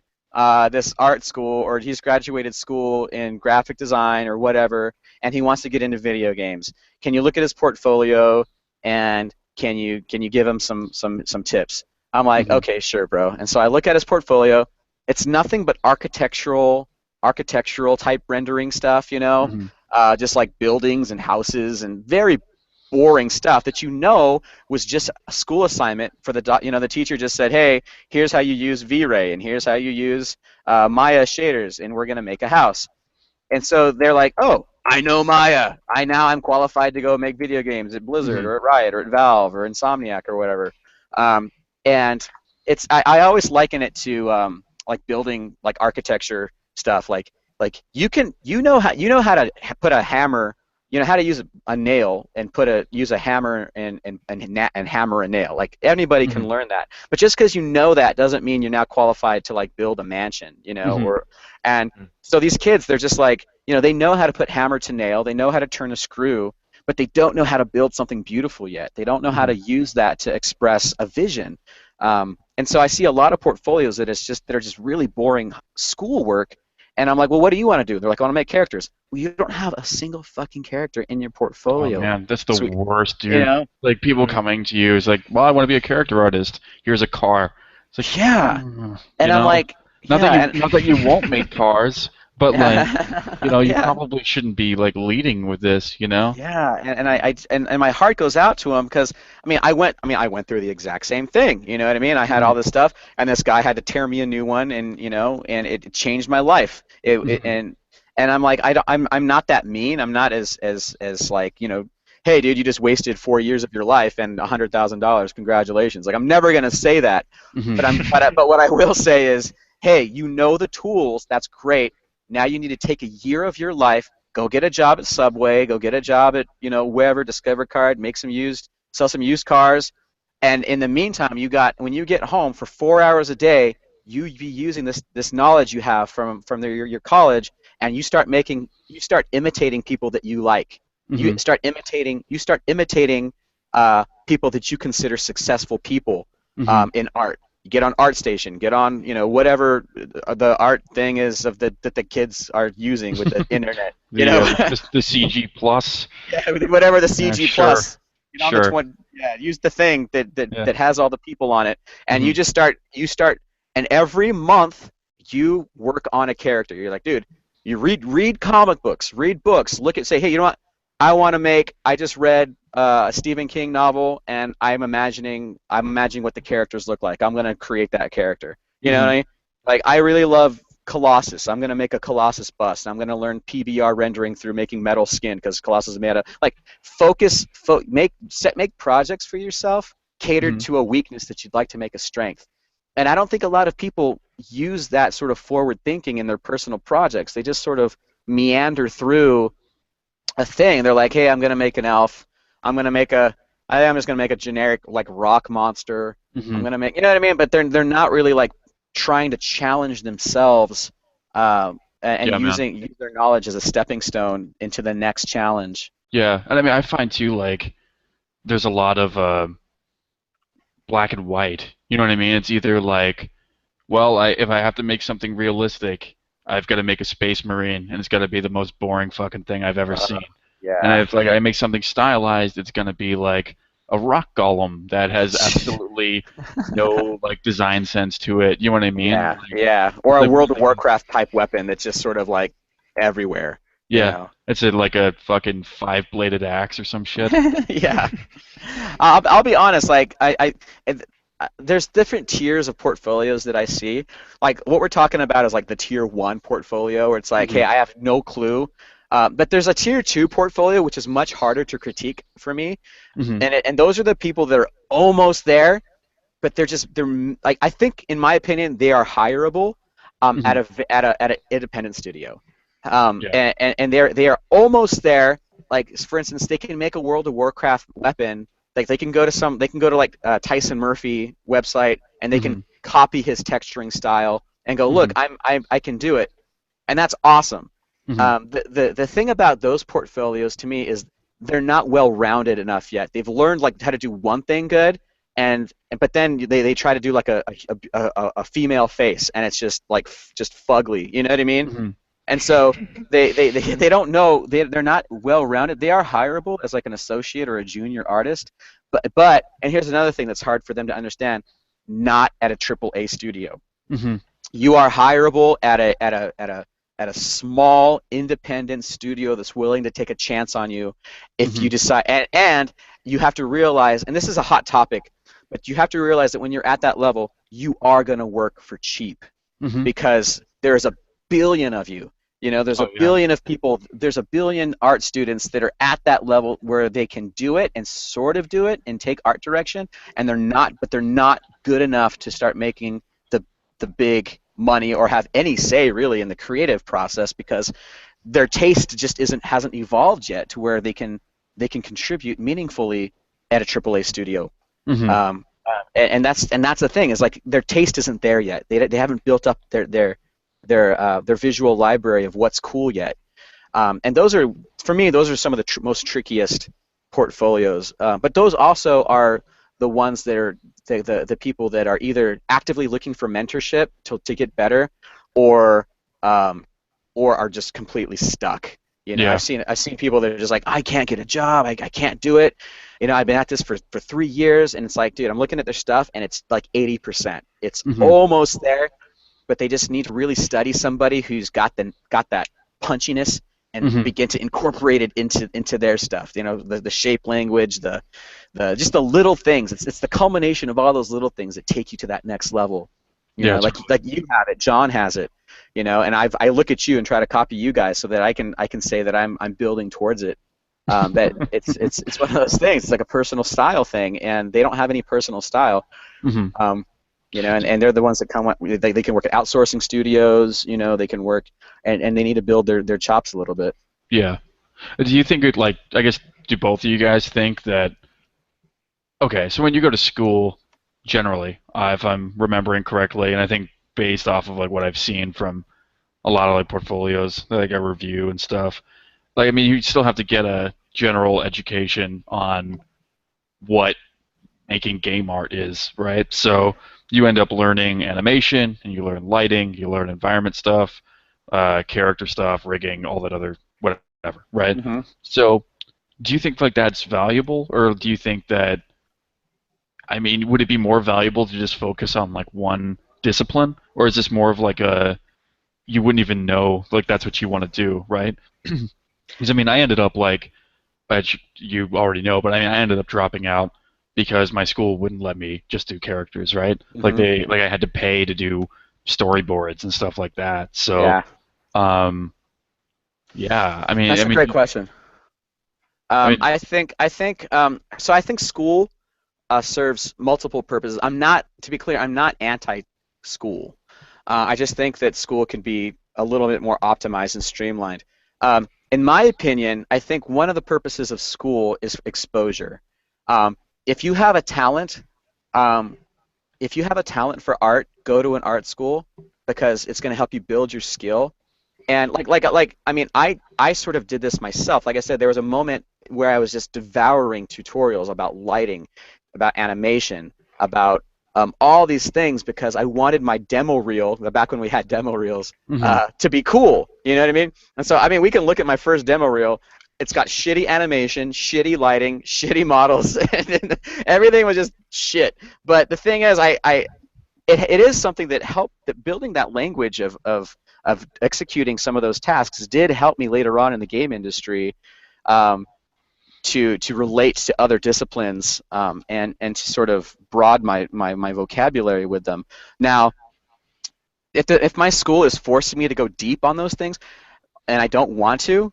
this art school, or he's graduated school in graphic design or whatever, and he wants to get into video games. Can you look at his portfolio, and can you give him some tips? I'm like, Hmm. okay, sure, bro. And so I look at his portfolio. It's nothing but architectural type rendering stuff, Hmm. just like buildings and houses, and very boring stuff that was just a school assignment for the teacher just said, hey, here's how you use V-Ray, and here's how you use Maya shaders, and we're gonna make a house. And so they're like, oh, I know Maya. I'm qualified to go make video games at Blizzard Hmm. or at Riot or at Valve or Insomniac or whatever. And I always liken it to like building, like architecture stuff. Like you know how to put a hammer. You know how to use a nail and use a hammer and hammer a nail. Like anybody Hmm. can learn that. But just because you know that doesn't mean you're now qualified to like build a mansion. Hmm. And so these kids, they're just like, they know how to put hammer to nail, they know how to turn a screw, but they don't know how to build something beautiful yet. They don't know how Hmm. to use that to express a vision. And so I see a lot of portfolios that are just really boring schoolwork, And I'm like, well, what do you want to do? They're like, I want to make characters. Well, you don't have a single fucking character in your Oh portfolio. man, that's the Sweet. worst, You dude. know? Like people coming to you is like, well, I want to be a character artist. Here's a car. It's like, Yeah. you And I'm know, like, yeah, and not that you won't make cars, but like, you yeah. probably shouldn't be like leading with this, you know? Yeah, and my heart goes out to him because I went through the exact same thing. You know what I mean? I had all Mhm. this stuff, and this guy had to tear me a new one, and and it changed my life. Mhm. And I'm like, I'm not that mean. I'm not as like, hey dude, you just wasted 4 years of your life and $100,000. Congratulations. Like I'm never gonna say that, Mhm. but what I will say is, hey, you know the tools. That's great. Now you need to take a year of your life. Go get a job at Subway. Go get a job at wherever, Discover Card. Sell some used cars. And in the meantime, when you get home for 4 hours a day, you be using this knowledge you have from your college, and you start imitating people that you like. Mhm. You start imitating people that you consider successful people Mhm. in art. You get on ArtStation, get on whatever the art thing is that the kids are using with the internet. The CG plus. Yeah, whatever the Yeah, CG sure, plus. Get on the sure. yeah, use the thing Yeah. that has all the people on it, and Mhm. you start, and every month you work on a character. You're like, dude, you read comic books, read books, say, hey, you know what? I just read a Stephen King novel, and I'm imagining what the characters look like. I'm gonna create that character. You know what Mhm. I mean? Like I really love Colossus. I'm gonna make a Colossus bust. I'm gonna learn PBR rendering through making metal skin because Colossus is made of like make projects for yourself catered Mhm. to a weakness that you'd like to make a strength. And I don't think a lot of people use that sort of forward thinking in their personal projects. They just sort of meander through a thing. They're like, hey, I'm gonna make an elf. I'm gonna make a I'm just gonna make a generic like rock monster. I'm Mhm. gonna make, you know what I mean? But they're not really like trying to challenge themselves, and Yeah, man. use their knowledge as a stepping stone into the next challenge. Yeah, and I mean, I find too like there's a lot of black and white. You know what I mean? It's either like, well, if I have to make something realistic, I've got to make a space marine, and it's got to be the most boring fucking thing I've ever Uh, seen. And yeah. if like I make something stylized, it's gonna be like a rock golem that has absolutely no like design sense to it. You know what I mean? Yeah, yeah. It's Or a like World of really, Warcraft type weapon that's just sort of like everywhere, you yeah, know. it's like a fucking five-bladed axe or some shit. Yeah. I'll be honest, like it- there's different tiers of portfolios that I see. Like what we're talking about is like the tier 1 portfolio where it's like, Hmm. hey, I have no clue. But there's a tier 2 portfolio which is much harder to critique for me. Hmm. And those are the people that are almost there, but like, I think in my opinion they are hireable Hmm. at an independent studio, Yeah. and they are almost there. Like for instance, they can make a World of Warcraft weapon. Like they can go to like Tyson Murphy website, and they can Hmm. copy his texturing style and go, look, Hmm. I can do it, and that's awesome. Hmm. The thing about those portfolios to me is they're not well rounded enough yet. They've learned like how to do one thing good, but then they try to do like a female face, and it's just like just fugly. You know what I mean? Hmm. And so they don't know, they're not well rounded. They are hireable as like an associate or a junior artist, but and here's another thing that's hard for them to understand: not at a triple A studio. Hmm. You are hireable at a small independent studio that's willing to take a chance on you if Hmm. you decide, and you have to realize, and this is a hot topic, but you have to realize that when you're at that level you are going to work for cheap Hmm. because there's a billion of you. There's a Oh yeah. billion of people, there's a billion art students that are at that level where they can do it and sort of do it and take art direction, and they're not good enough to start making the big money or have any say really in the creative process because their taste just hasn't evolved yet to where they can contribute meaningfully at a AAA studio. Hmm. And that's the thing is like their taste isn't there yet. They haven't built up their visual library of what's cool yet. And those are, for me, those are some of the most trickiest portfolios. But those also are the ones that are the people that are either actively looking for mentorship to get better, or or are just completely stuck. You know, Yeah. I've seen people that are just like, I can't get a job, I can't do it. You know, I've been at this for 3 years, and it's like, dude, I'm looking at their stuff, and it's like 80%. It's Hmm. almost there, but they just need to really study somebody who's got that punchiness and Hmm. begin to incorporate it into their stuff. You know, the shape language, the just the little things. It's the culmination of all those little things that take you to that next level. You Yeah, know, totally. like you have it, John has it. You know, and I look at you and try to copy you guys so that I can say that I'm building towards it. That it's one of those things. It's like a personal style thing, and they don't have any personal style. Hmm. Um, you know, and they're the ones that come. They can work at outsourcing studios. You know, they can work, and they need to build their chops a little bit. Yeah. Do you think it like I guess do both of you guys think that okay, so when you go to school generally, if I'm remembering correctly, and I think based off of like what I've seen from a lot of like portfolios that like I review and stuff, like I mean you still have to get a general education on what making game art is, right? So you end up learning animation and you learn lighting, you learn environment stuff, character stuff, rigging, all that other whatever, right? Hmm. So do you think like that's valuable, or do you think that I mean, would it be more valuable to just focus on like one discipline, or is this more of like a you wouldn't even know like that's what you want to do, right? Because I mean, I ended up like, as you already know, but I mean, I ended up dropping out because my school wouldn't let me just do characters, right? Like Hmm. they like I had to pay to do storyboards and stuff like that. So, Yeah, um, yeah, that's a great question. I mean, So I think school serves multiple purposes. To be clear, I'm not anti-school. I just think that school can be a little bit more optimized and streamlined. In my opinion, I think one of the purposes of school is exposure. Um, if you have a talent, um, if you have a talent for art, go to an art school because it's going to help you build your skill. And I mean, I sort of did this myself. Like I said, there was a moment where I was just devouring tutorials about lighting, about animation, about all these things because I wanted my demo reel, back when we had demo reels, mhm. to be cool. You know what I mean? And so, I mean, we can look at my first demo reel. It's got shitty animation, shitty lighting, shitty models, and everything was just shit. But the thing is, it is something that helped, that building that language of executing some of those tasks did help me later on in the game industry, um, to relate to other disciplines, and to sort of broaden my vocabulary with them. Now, if my school is forcing me to go deep on those things and I don't want to,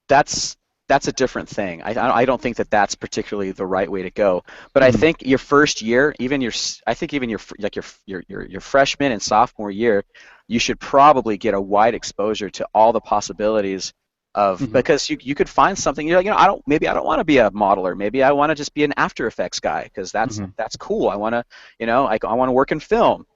that's a different thing. I don't think that that's particularly the right way to go. But I Mhm. think your first year, I think even like your freshman and sophomore year, you should probably get a wide exposure to all the possibilities of, Mhm. because you could find something you're like, maybe I don't want to be a modeler, maybe I want to just be an After Effects guy because Mhm. that's cool. I want to, I want to work in film.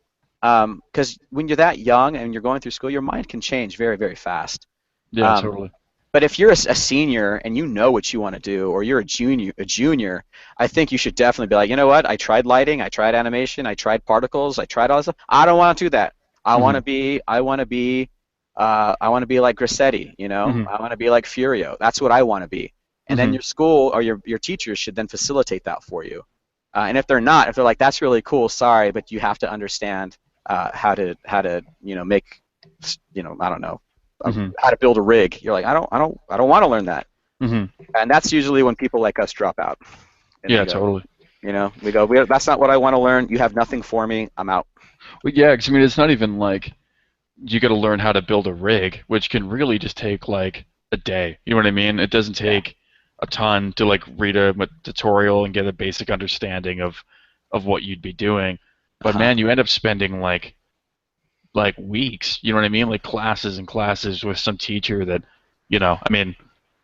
Because when you're that young and you're going through school, your mind can change very, very fast. Yeah, Um, totally. but if you're a senior and you know what you want to do, or you're a junior, I think you should definitely be like, you know what? I tried lighting, I tried animation, I tried particles, I tried all this stuff. I don't want to do that. I want to Mhm. be, I want to be, I want to be like Grissetti, Mhm. I want to be like Furio. That's what I want to be. And then Mhm. your school or your teachers should then facilitate that for you. And if they're not, if they're like, that's really cool, sorry, but you have to understand how to make, I don't know, Mhm. how to build a rig. You're like, I don't want to learn that. Mhm. And that's usually when people like us drop out and they Yeah, go, totally. that's not what I want to learn. You have nothing for me. I'm out. Well, yeah, 'cause I mean, it's not even like you got to learn how to build a rig, which can really just take like a day. You know what I mean? It doesn't Yeah. take a ton to like read a tutorial and get a basic understanding of what you'd be doing. But Uh-huh. man, you end up spending like weeks. You know what I mean? Like classes and classes with some teacher that, I mean,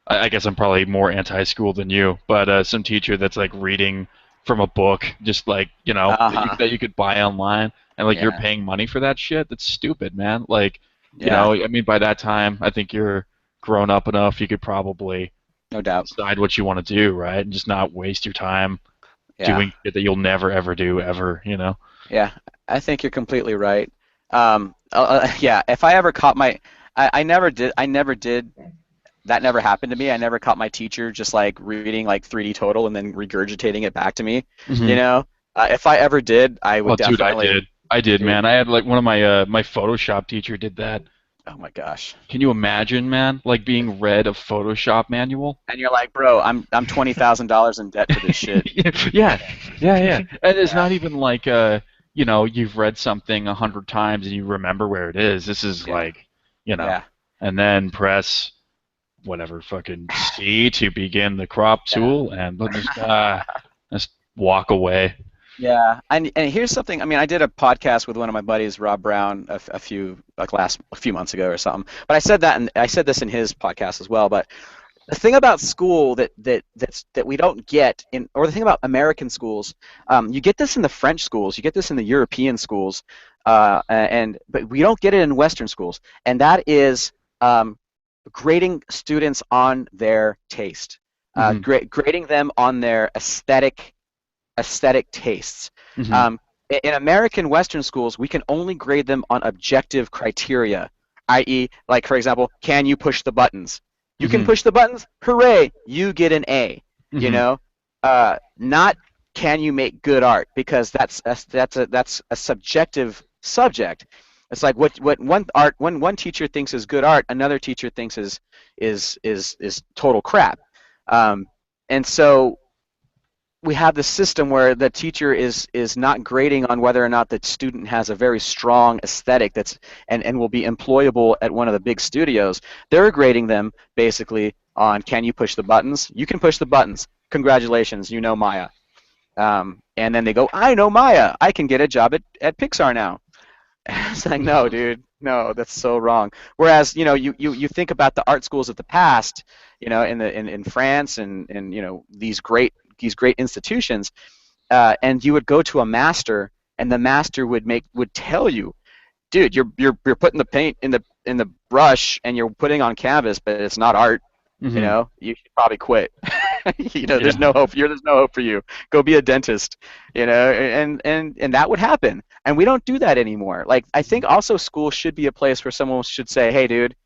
I guess I'm probably more anti-school than you, but some teacher that's like reading from a book, just like Uh-huh. that you could buy online, and like you're Yeah. paying money for that shit. That's stupid, man. Like, Yeah. I mean, by that time, I think you're grown up enough. You could probably No doubt. decide what you want to do, right, and just not waste your time Yeah. doing shit that you'll never ever do ever. Yeah. I think you're completely right. Yeah. If I ever caught I never did. I never did. That never happened to me. I never caught my teacher just like reading like 3D Total and then regurgitating it back to me. You Hmm. know, if I ever did, I would Oh, dude, I definitely, did. I did, dude. man. I had like one of my Photoshop teacher did that. Oh my gosh. Can you imagine, man? Like being read a Photoshop manual? And you're like, bro, I'm $20,000 in debt for this shit. Yeah, yeah. And it's Yeah, not even like you've read something 100 times and you remember where it is. This is yeah, like, you know, yeah, and then press whatever fucking C to begin the crop yeah. tool and just walk away. Yeah, and here's something. I mean, I did a podcast with one of my buddies, Rob Brown, a few like last a few months ago or something. But I said that, and I said this in his podcast as well. But the thing about school that we don't get in, or the thing about American schools, you get this in the French schools, you get this in the European schools, but we don't get it in Western schools, and that is grading students on their taste, Hmm. grading them on their aesthetic tastes. Hmm. Um, in American Western schools, we can only grade them on objective criteria, i.e., like for example, can you push the buttons? You can Hmm. push the buttons, hooray, you get an A. You Hmm. know, not can you make good art, because that's a subjective subject. It's like what one teacher thinks is good art, another teacher thinks is total crap. Um, and so we have this system where the teacher is not grading on whether or not the student has a very strong aesthetic and will be employable at one of the big studios. They're grading them basically on, can you push the buttons? You can push the buttons. Congratulations, you know Maya. And then they go, I know Maya. I can get a job at Pixar now. It's like, no, dude, no, that's so wrong. Whereas, you think about the art schools of the past, in France and these great institutions, and you would go to a master, and the master would tell you, dude, you're putting the paint in the brush and you're putting on canvas, but it's not art. Hmm. You should probably quit. There's Yeah. no hope. There's no hope for you. Go be a dentist. And that would happen. And we don't do that anymore. Like, I think also school should be a place where someone should say, hey, dude,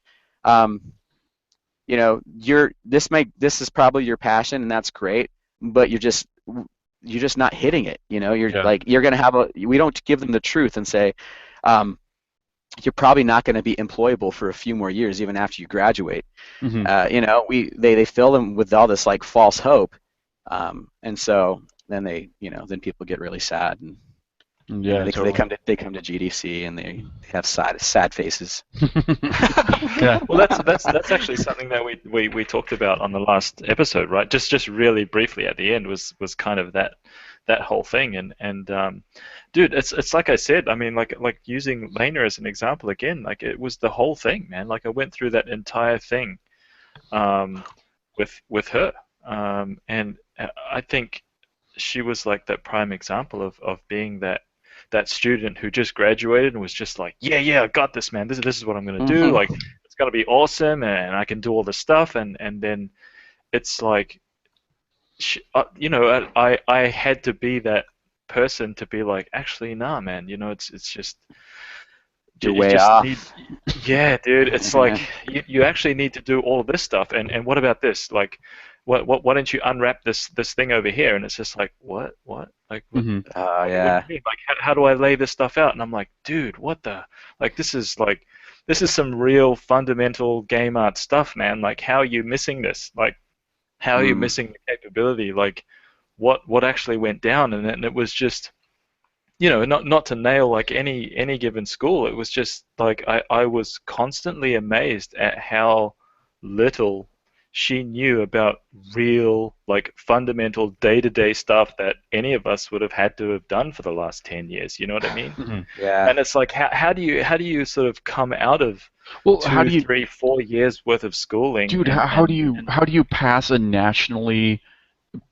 um, this is probably your passion, and that's great, but you're just not hitting it. You're Yeah. like, you're gonna have we don't give them the truth and say, um, you're probably not going to be employable for a few more years even after you graduate. Hmm. They fill them with all this like false hope, and so then people get really sad, and then Yeah, they totally. come to GDC and they have sad faces. Yeah. Well, that's actually something that we talked about on the last episode, right? Just really briefly at the end was kind of that whole thing, and dude, it's like I said. I mean, like using Lena as an example again, like it was the whole thing, man. Like I went through that entire thing um, with her, and I think she was like that prime example of being that student who just graduated and was just like, yeah, I got this, man. This is what I'm gonna do. Hmm. Like, it's gonna be awesome, and I can do all this stuff. And then it's like, I had to be that person to be like, actually, nah, man. It's just You're you way just need, off. yeah, dude. It's like you actually need to do all of this stuff. And what about this? Like, why don't you unwrap this thing over here? And it's just like, what? Like, what? Hmm. Oh What do yeah. you mean? Like, how do I lay this stuff out? And I'm like, dude, what the? Like, this is some real fundamental game art stuff, man. Like, how are you missing this? Like, how are you Mm. missing the capability? Like, what actually went down? And it was just, not to nail like any given school. It was just like I was constantly amazed at how little she knew about real, like, fundamental day-to-day stuff that any of us would have had to have done for the last 10 years. You know what I mean? Hmm. Yeah. And it's like, how do you sort of come out of Well, how two, do you, 3, 4 years worth of schooling dude? How do you pass a nationally,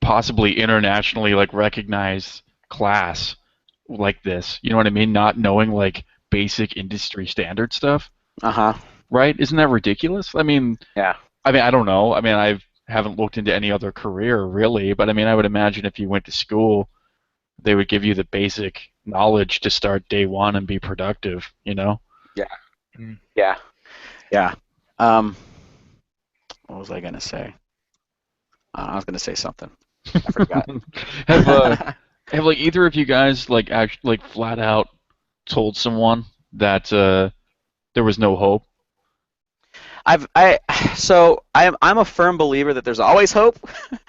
possibly internationally, like recognized class like this? You know what I mean? Not knowing like basic industry standard stuff, Uh-huh. right? Isn't that ridiculous? Yeah. I don't know. I haven't looked into any other career really, but I would imagine if you went to school, they would give you the basic knowledge to start day one and be productive. You know? Yeah. Mm. Yeah. Yeah. What was I gonna say? I was gonna say something. I forgot. have have like either of you guys like like flat out told someone that there was no hope? I'm a firm believer that there's always hope,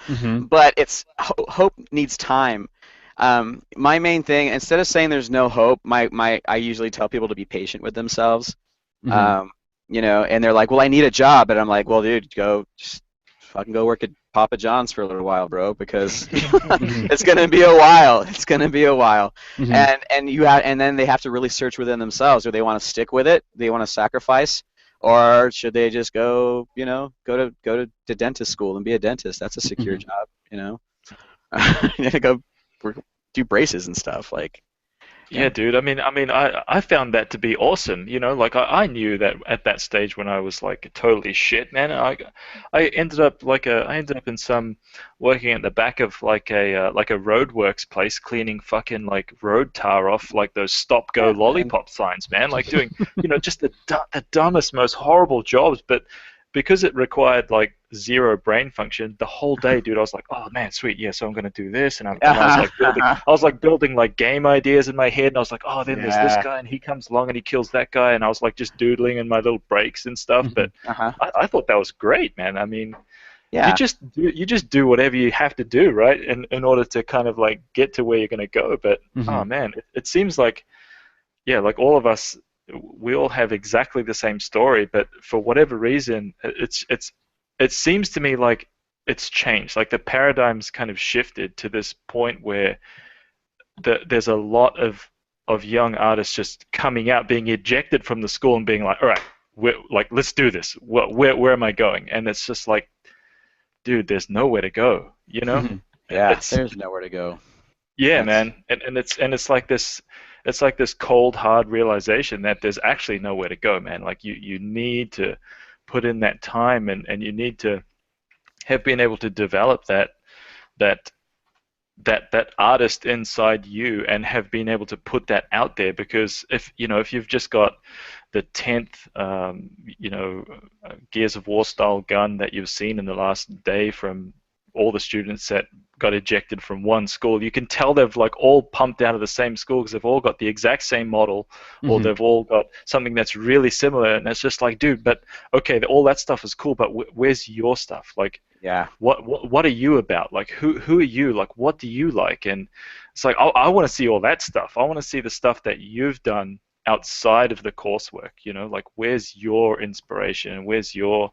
Mm-hmm. but hope needs time. My main thing, instead of saying there's no hope, I usually tell people to be patient with themselves. Mm-hmm. Um, and they're like, well, I need a job, and I'm like, well, dude, just fucking go work at Papa John's for a little while, bro, because Mm-hmm. it's gonna be a while. It's gonna be a while, Mm-hmm. and then they have to really search within themselves. Do they want to stick with it? Do they want to sacrifice? Or should they just go to dentist school and be a dentist? That's a secure Mm-hmm. job, you know. Go do braces and stuff. Like, Yeah, yeah. dude. I found that to be awesome. Like I knew that at that stage when I was like totally shit, man. I ended up I ended up in some working at the back of like a roadworks place cleaning fucking like road tar off like those stop go Yeah, man. lollipop signs, man. Like doing just the dumbest, most horrible jobs, but because it required like zero brain function the whole day, dude, I was like, oh man, sweet, yeah, so I'm gonna do this, and I was like building like game ideas in my head, and I was like, oh, then there's this Yeah. guy, and he comes along and he kills that guy, and I was like just doodling in my little breaks and stuff. Mm-hmm. But Uh-huh. I thought that was great, man. I mean, Yeah. you just do whatever you have to do, right, in order to kind of like get to where you're gonna go. But Mm-hmm. oh man, it seems like yeah, like all of us, we all have exactly the same story, but for whatever reason, it seems to me like it's changed. Like the paradigm's kind of shifted to this point where there's a lot of young artists just coming out, being ejected from the school, and being like, all right, like let's do this. Where am I going? And it's just like, dude, there's nowhere to go. Mm-hmm. Yeah. It's There's nowhere to go. Yeah, That's man, and it's like this cold hard realization that there's actually nowhere to go, man. Like you need to put in that time, and you need to have been able to develop that that artist inside you, and have been able to put that out there. Because if you've just got the 10th Gears of War style gun that you've seen in the last day from all the students that got ejected from one school, you can tell they've like all pumped out of the same school because they've all got the exact same model, or Mm-hmm. they've all got something that's really similar. And it's just like, dude, but okay, all that stuff is cool, but where's your stuff? Like, yeah. what are you about? Like, who are you? Like, what do you like? And it's like, I want to see all that stuff. I want to see the stuff that you've done outside of the coursework. Like, where's your inspiration, and where's your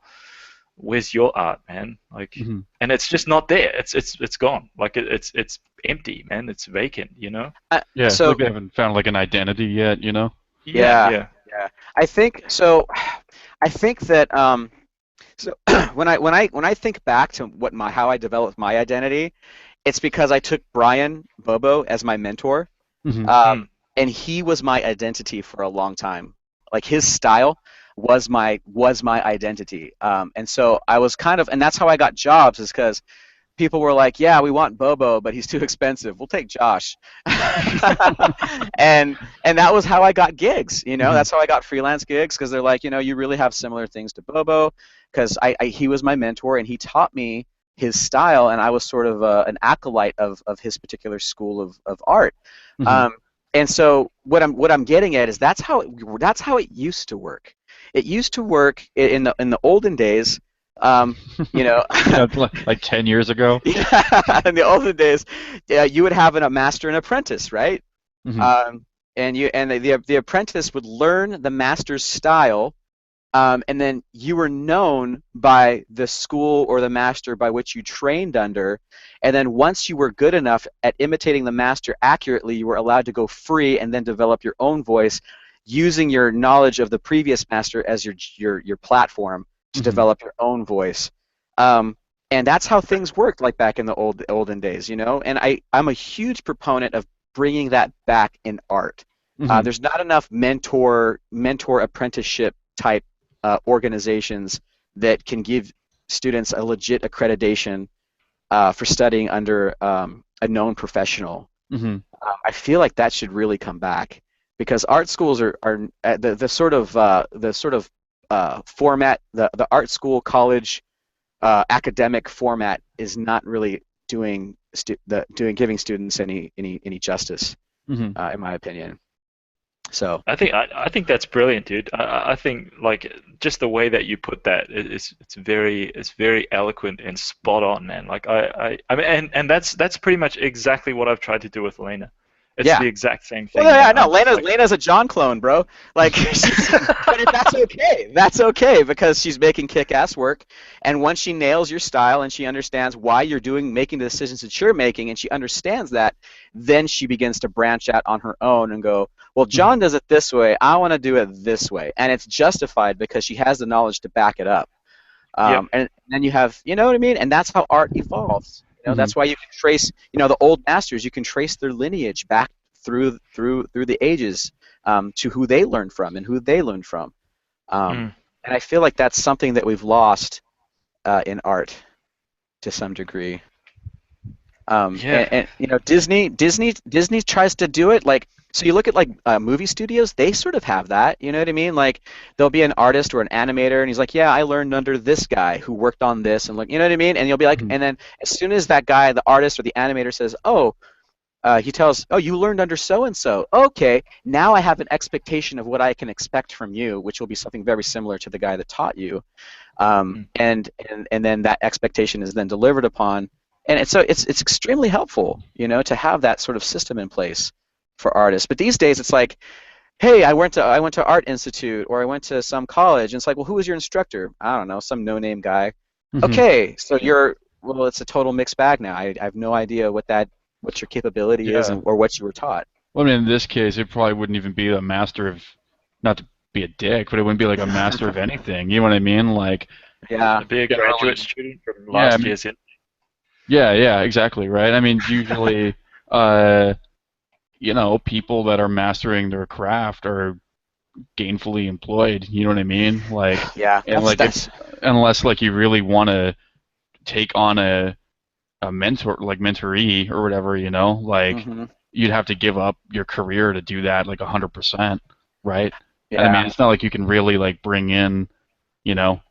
art, man? Like, Mm-hmm. and it's just not there. It's gone. Like it's empty, man. It's vacant. Yeah, So like they haven't found like an identity yet, you know? Yeah, yeah, yeah. yeah. I think so. I think that so when I think back to how I developed my identity, it's because I took Brian Bobo as my mentor, Mm-hmm. Mm. and he was my identity for a long time. Like his style was my identity, and so I was and that's how I got jobs, is because people were like, yeah, we want Bobo, but he's too expensive. We'll take Josh. and that was how I got gigs. Mm-hmm. That's how I got freelance gigs, because they're like, you really have similar things to Bobo, because he was my mentor and he taught me his style, and I was sort of an acolyte of his particular school of art. Mm-hmm. Um, and so what I'm getting at is that's how it used to work. It used to work in the olden days. You know, Like 10 years ago. yeah, in the olden days, yeah, you would have a master and apprentice, right? Mm-hmm. The apprentice would learn the master's style, and then you were known by the school or the master by which you trained under, and then once you were good enough at imitating the master accurately, you were allowed to go free and then develop your own voice, using your knowledge of the previous master as your platform to Mm-hmm. develop your own voice. Um, and that's how things worked, like back in the olden days, And I'm a huge proponent of bringing that back in art. Mm-hmm. There's not enough mentor apprenticeship type organizations that can give students a legit accreditation for studying under a known professional. Mm-hmm. I feel like that should really come back, because art schools are the sort of format, the art school college academic format is not really giving students any justice, Hmm. in my opinion. So I think that's brilliant, dude. I think like just the way that you put that is it's very eloquent and spot on, man. Like I mean, and that's pretty much exactly what I've tried to do with Elena. It's yeah. the exact same Well, thing, yeah, man. no, I'm just like, Lena's a John clone, bro. Like, but that's okay. That's okay because she's making kick-ass work, and once she nails your style and she understands why you're making the decisions that you're making, and she understands that, then she begins to branch out on her own and go, well, John does it this way. I want to do it this way, and it's justified because she has the knowledge to back it up. yep. And then you have, you know what I mean? And that's how art evolves. You know, Hmm. that's why you can trace, the old masters. You can trace their lineage back through the ages to who they learned from and who they learned from. Mm. And I feel like that's something that we've lost in art to some degree. Yeah. And Disney tries to do it like, so you look at like movie studios, they sort of have that, you know what I mean? Like there'll be an artist or an animator and he's like, yeah, I learned under this guy who worked on this, and like, you know what I mean? And you'll be like, Hmm. and then as soon as that guy, the artist or the animator says, oh, he tells, oh, you learned under so and so. Okay, now I have an expectation of what I can expect from you, which will be something very similar to the guy that taught you. Mm. And then that expectation is then delivered upon, and it's extremely helpful, to have that sort of system in place for artists. But these days, it's like, hey, I went to Art Institute or I went to some college, and it's like, well, who was your instructor? I don't know, some no-name guy. Hmm. Okay, so well, it's a total mixed bag now. I have no idea what your capability is Yeah. or what you were taught. Well, I mean, in this case, it probably wouldn't even be a master of, not to be a dick, but it wouldn't be like a master of anything. You know what I mean? Like, Yeah, Be a graduate generally, student from yeah, I last mean, year's in. yeah, exactly, right? I mean, usually, uh, people that are mastering their craft are gainfully employed. You know what I mean? Like, yeah, and like if that's unless like you really want to take on a mentor, like mentoree or whatever, like hmm you'd have to give up your career to do that, like 100%, right? And I mean, yeah, it's not like you can really like bring in, you know,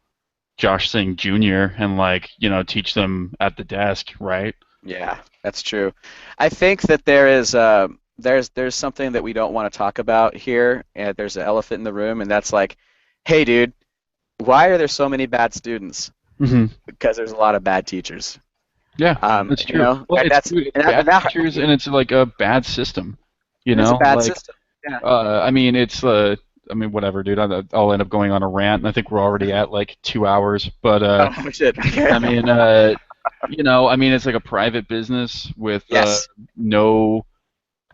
Josh Singh Jr. and like, teach them at the desk, right? yeah, that's true. I think that there's something that we don't want to talk about here, and there's an elephant in the room, and that's like, hey, dude, why are there so many bad students? Hmm. Because there's a lot of bad teachers. Yeah, that's You true. know, Well, and it's that's dude, it's and that, bad and that teachers and it's like a bad system, and it's a bad like system. Yeah. I mean, I mean, whatever, dude. I'll end up going on a rant, and I think we're already at like 2 hours. But Oh shit. Okay. I mean, I mean, it's like a private business with Yes. no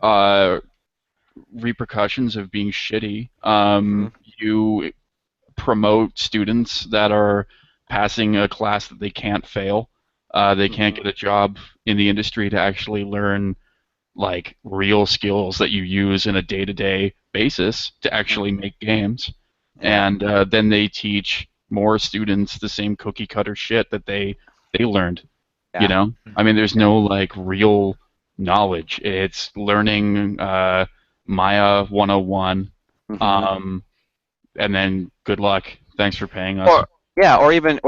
uh, repercussions of being shitty. hmm You promote students that are passing a class that they can't fail. They can't hmm get a job in the industry to actually learn like real skills that you use in a day-to-day basis to actually hmm make games, Yeah. and then they teach more students the same cookie cutter shit that they learned. Yeah. I mean, there's Yeah. no like real knowledge. It's learning Maya 101, hmm um, and then good luck. Thanks for paying us. Or yeah, or even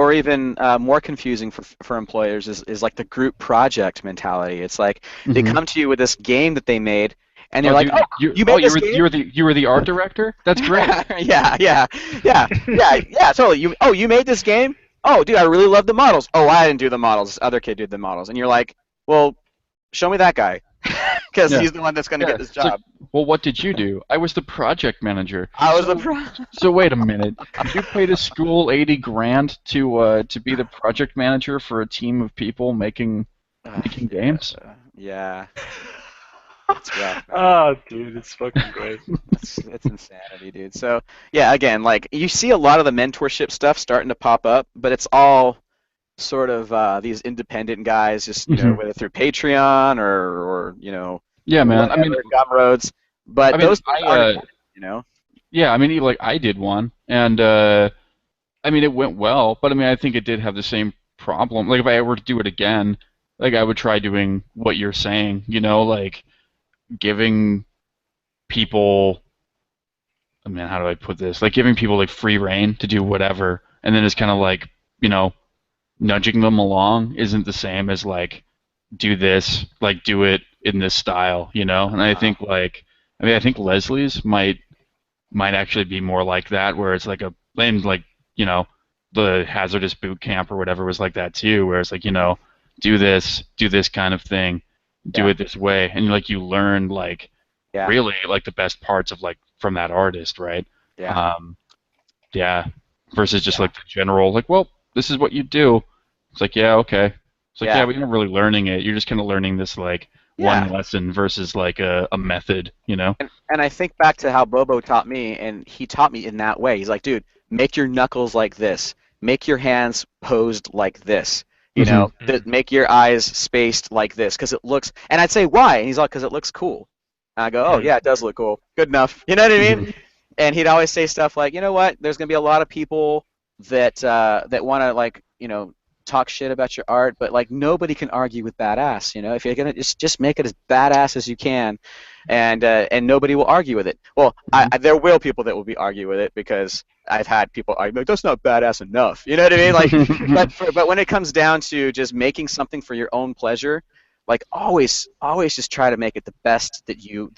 more confusing for employers is like the group project mentality. It's like they Hmm. come to you with this game that they made, and Oh, you're like, dude, oh, you you oh made this game? you were the art director? That's great. Yeah, totally. You made this game? Oh, dude, I really love the models. Oh, I didn't do the models. This other kid did the models, and you're like, well, show me that guy, because Yeah. he's the one that's going to Yeah, get this it's like, job. well, what did you do? I was the project manager. I was the So, pro. so wait a minute. You paid a school 80 grand to be the project manager for a team of people making Yeah, games? yeah, it's rough, man. Oh, dude, it's fucking great. It's insanity, dude. So yeah, again, like you see a lot of the mentorship stuff starting to pop up, but it's all sort of these independent guys, just Hmm. whether through Patreon or Yeah, man. whatever gumroads. But I mean, those things aren't effective, yeah, I mean, like I did one, and I mean, it went well, but I mean, I think it did have the same problem. Like if I were to do it again, like I would try doing what you're saying, like giving people man, how do I put this? Like giving people like free reign to do whatever, and then just kind of like, nudging them along isn't the same as like do this, like do it in this style, And I think I think Leslie's might actually be more like that, where it's like and like, the hazardous boot camp or whatever was like that too, where it's like, do this kind of thing, do it this way, and like you learn like really like the best parts of like from that artist, right? Yeah. Yeah. Versus just like the general, like, well, this is what you do. It's like, yeah, okay. It's like, yeah, but you're not really learning it. You're just kind of learning this like one lesson versus like a method, And I think back to how Bobo taught me, and he taught me in that way. He's like, dude, make your knuckles like this. Make your hands posed like this. Make your eyes spaced like this, because it looks. And I'd say, why? And he's like, because it looks cool. And I go, oh yeah, it does look cool. Good enough. You know what I mean? And he'd always say stuff like, you know what? There's gonna be a lot of people that want to like, talk shit about your art, but like nobody can argue with badass. If you're gonna just make it as badass as you can, and nobody will argue with it. Well, there will people that will be argue with it, because I've had people argue like, that's not badass enough. You know what I mean? Like, but when it comes down to just making something for your own pleasure, like always just try to make it the best that you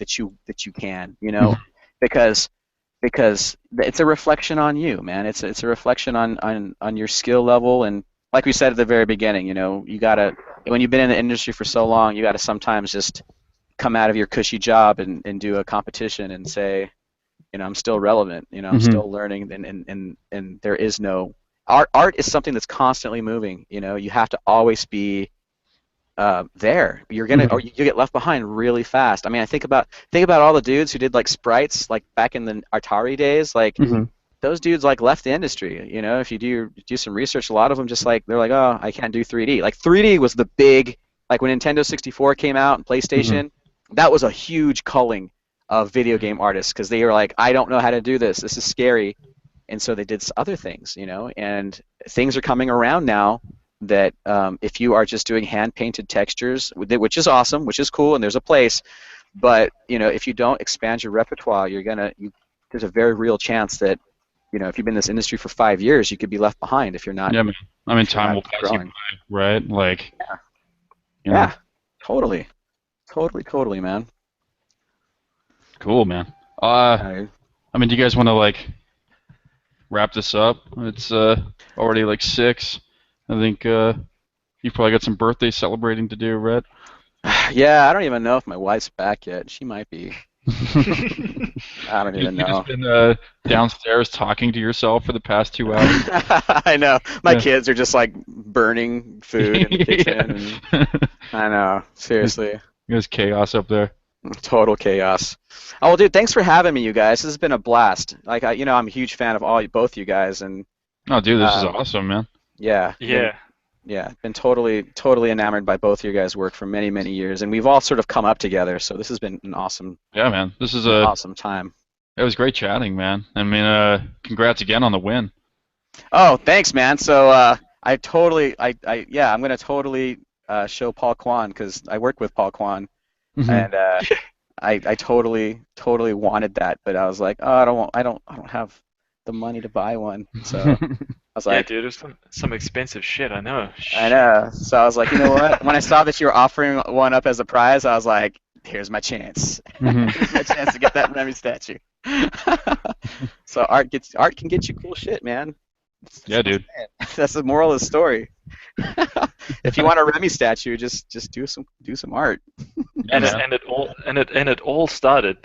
can. Because it's a reflection on you, man. It's a reflection on your skill level, and like we said at the very beginning, you gotta, when you've been in the industry for so long, you gotta sometimes just come out of your cushy job and do a competition and say, I'm still relevant, I'm still learning, and there is no art is something that's constantly moving. You have to always be there. You're gonna or you get left behind really fast. I mean, I think about all the dudes who did like sprites like back in the Atari days, like those dudes like left the industry. If you do some research, a lot of them just like they're like, oh, I can't do 3D. Like 3D was the big, like when Nintendo 64 came out and PlayStation, that was a huge culling of video game artists, because they were like, I don't know how to do this. This is scary, and so they did other things. And things are coming around now that if you are just doing hand-painted textures, which is awesome, which is cool, and there's a place, but if you don't expand your repertoire, there's a very real chance that if you've been in this industry for 5 years, you could be left behind if you're not. Yeah, man. I mean, time will pass you by, right? Like. Yeah. Totally, man. Cool, man. I mean, do you guys want to like wrap this up? It's already like 6. I think you've probably got some birthday celebrating to do, right? Yeah, I don't even know if my wife's back yet. She might be. I don't even know. You've just been downstairs talking to yourself for the past 2 hours. I know. My kids are just like burning food in the kitchen. I know. Seriously. There's chaos up there. Total chaos. Oh, well, dude, thanks for having me, you guys. This has been a blast. Like, I'm a huge fan of both you guys, and. Oh, dude, this is awesome, man. Yeah. Yeah, been totally enamored by both your guys' work for many, many years, and we've all sort of come up together. So this has been an awesome. Yeah, man, this is an awesome time. It was great chatting, man. I mean, congrats again on the win. Oh, thanks, man. So I'm gonna totally show Paul Kwan, because I worked with Paul Kwan, and I totally wanted that, but I was like, oh, I don't have the money to buy one, so. I was like, dude, it's some expensive shit, I know. I know. So I was like, you know what? When I saw that you were offering one up as a prize, I was like, here's my chance. Here's my chance to get that Remy statue. So art can get you cool shit, man. Yeah, dude. That's the moral of the story. If you want a Remy statue, just do some art. And it all started.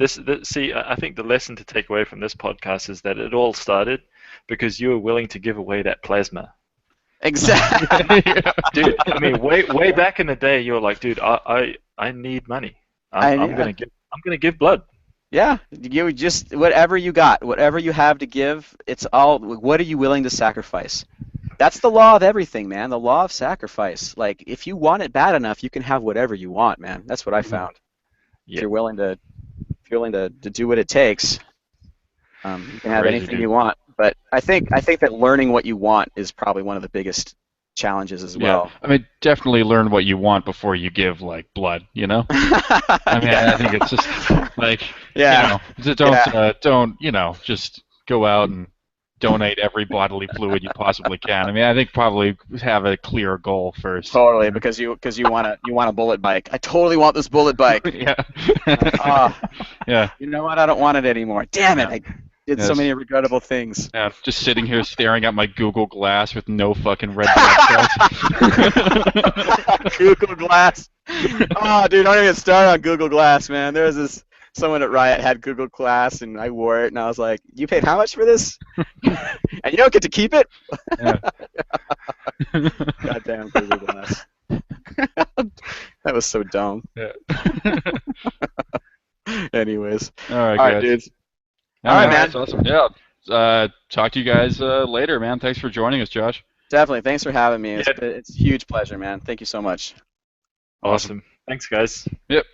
See, I think the lesson to take away from this podcast is that it all started because you were willing to give away that plasma. Exactly. Dude, I mean, way back in the day, you were like, dude, I need money. I'm gonna give blood. Yeah, you just whatever you got, whatever you have to give. It's all. What are you willing to sacrifice? That's the law of everything, man. The law of sacrifice. Like, if you want it bad enough, you can have whatever you want, man. That's what I found. Yeah. If you're willing to do what it takes, you can have anything you want. But I think that learning what you want is probably one of the biggest challenges as Yeah. well. I mean, definitely learn what you want before you give like blood. You know. I mean, I think it's just like Yeah. you know, don't just go out and donate every bodily fluid you possibly can. I mean, I think probably have a clear goal first. Totally, because you want a bullet bike. I totally want this bullet bike. Yeah. Yeah. You know what? I don't want it anymore. Damn it! I did so many regrettable things. Yeah, just sitting here staring at my Google Glass with no fucking red blood cells. Google Glass. Oh, dude, don't even get started on Google Glass, man. There was someone at Riot had Google Glass, and I wore it, and I was like, "You paid how much for this? And you don't get to keep it?" Yeah. Goddamn Google Glass. That was so dumb. Yeah. Anyways. All right, All right, guys. dudes. All right, man. That's awesome. Yeah. Talk to you guys later, man. Thanks for joining us, Josh. Definitely. Thanks for having me. Yeah. It's a huge pleasure, man. Thank you so much. Awesome. Thanks, guys. Yep.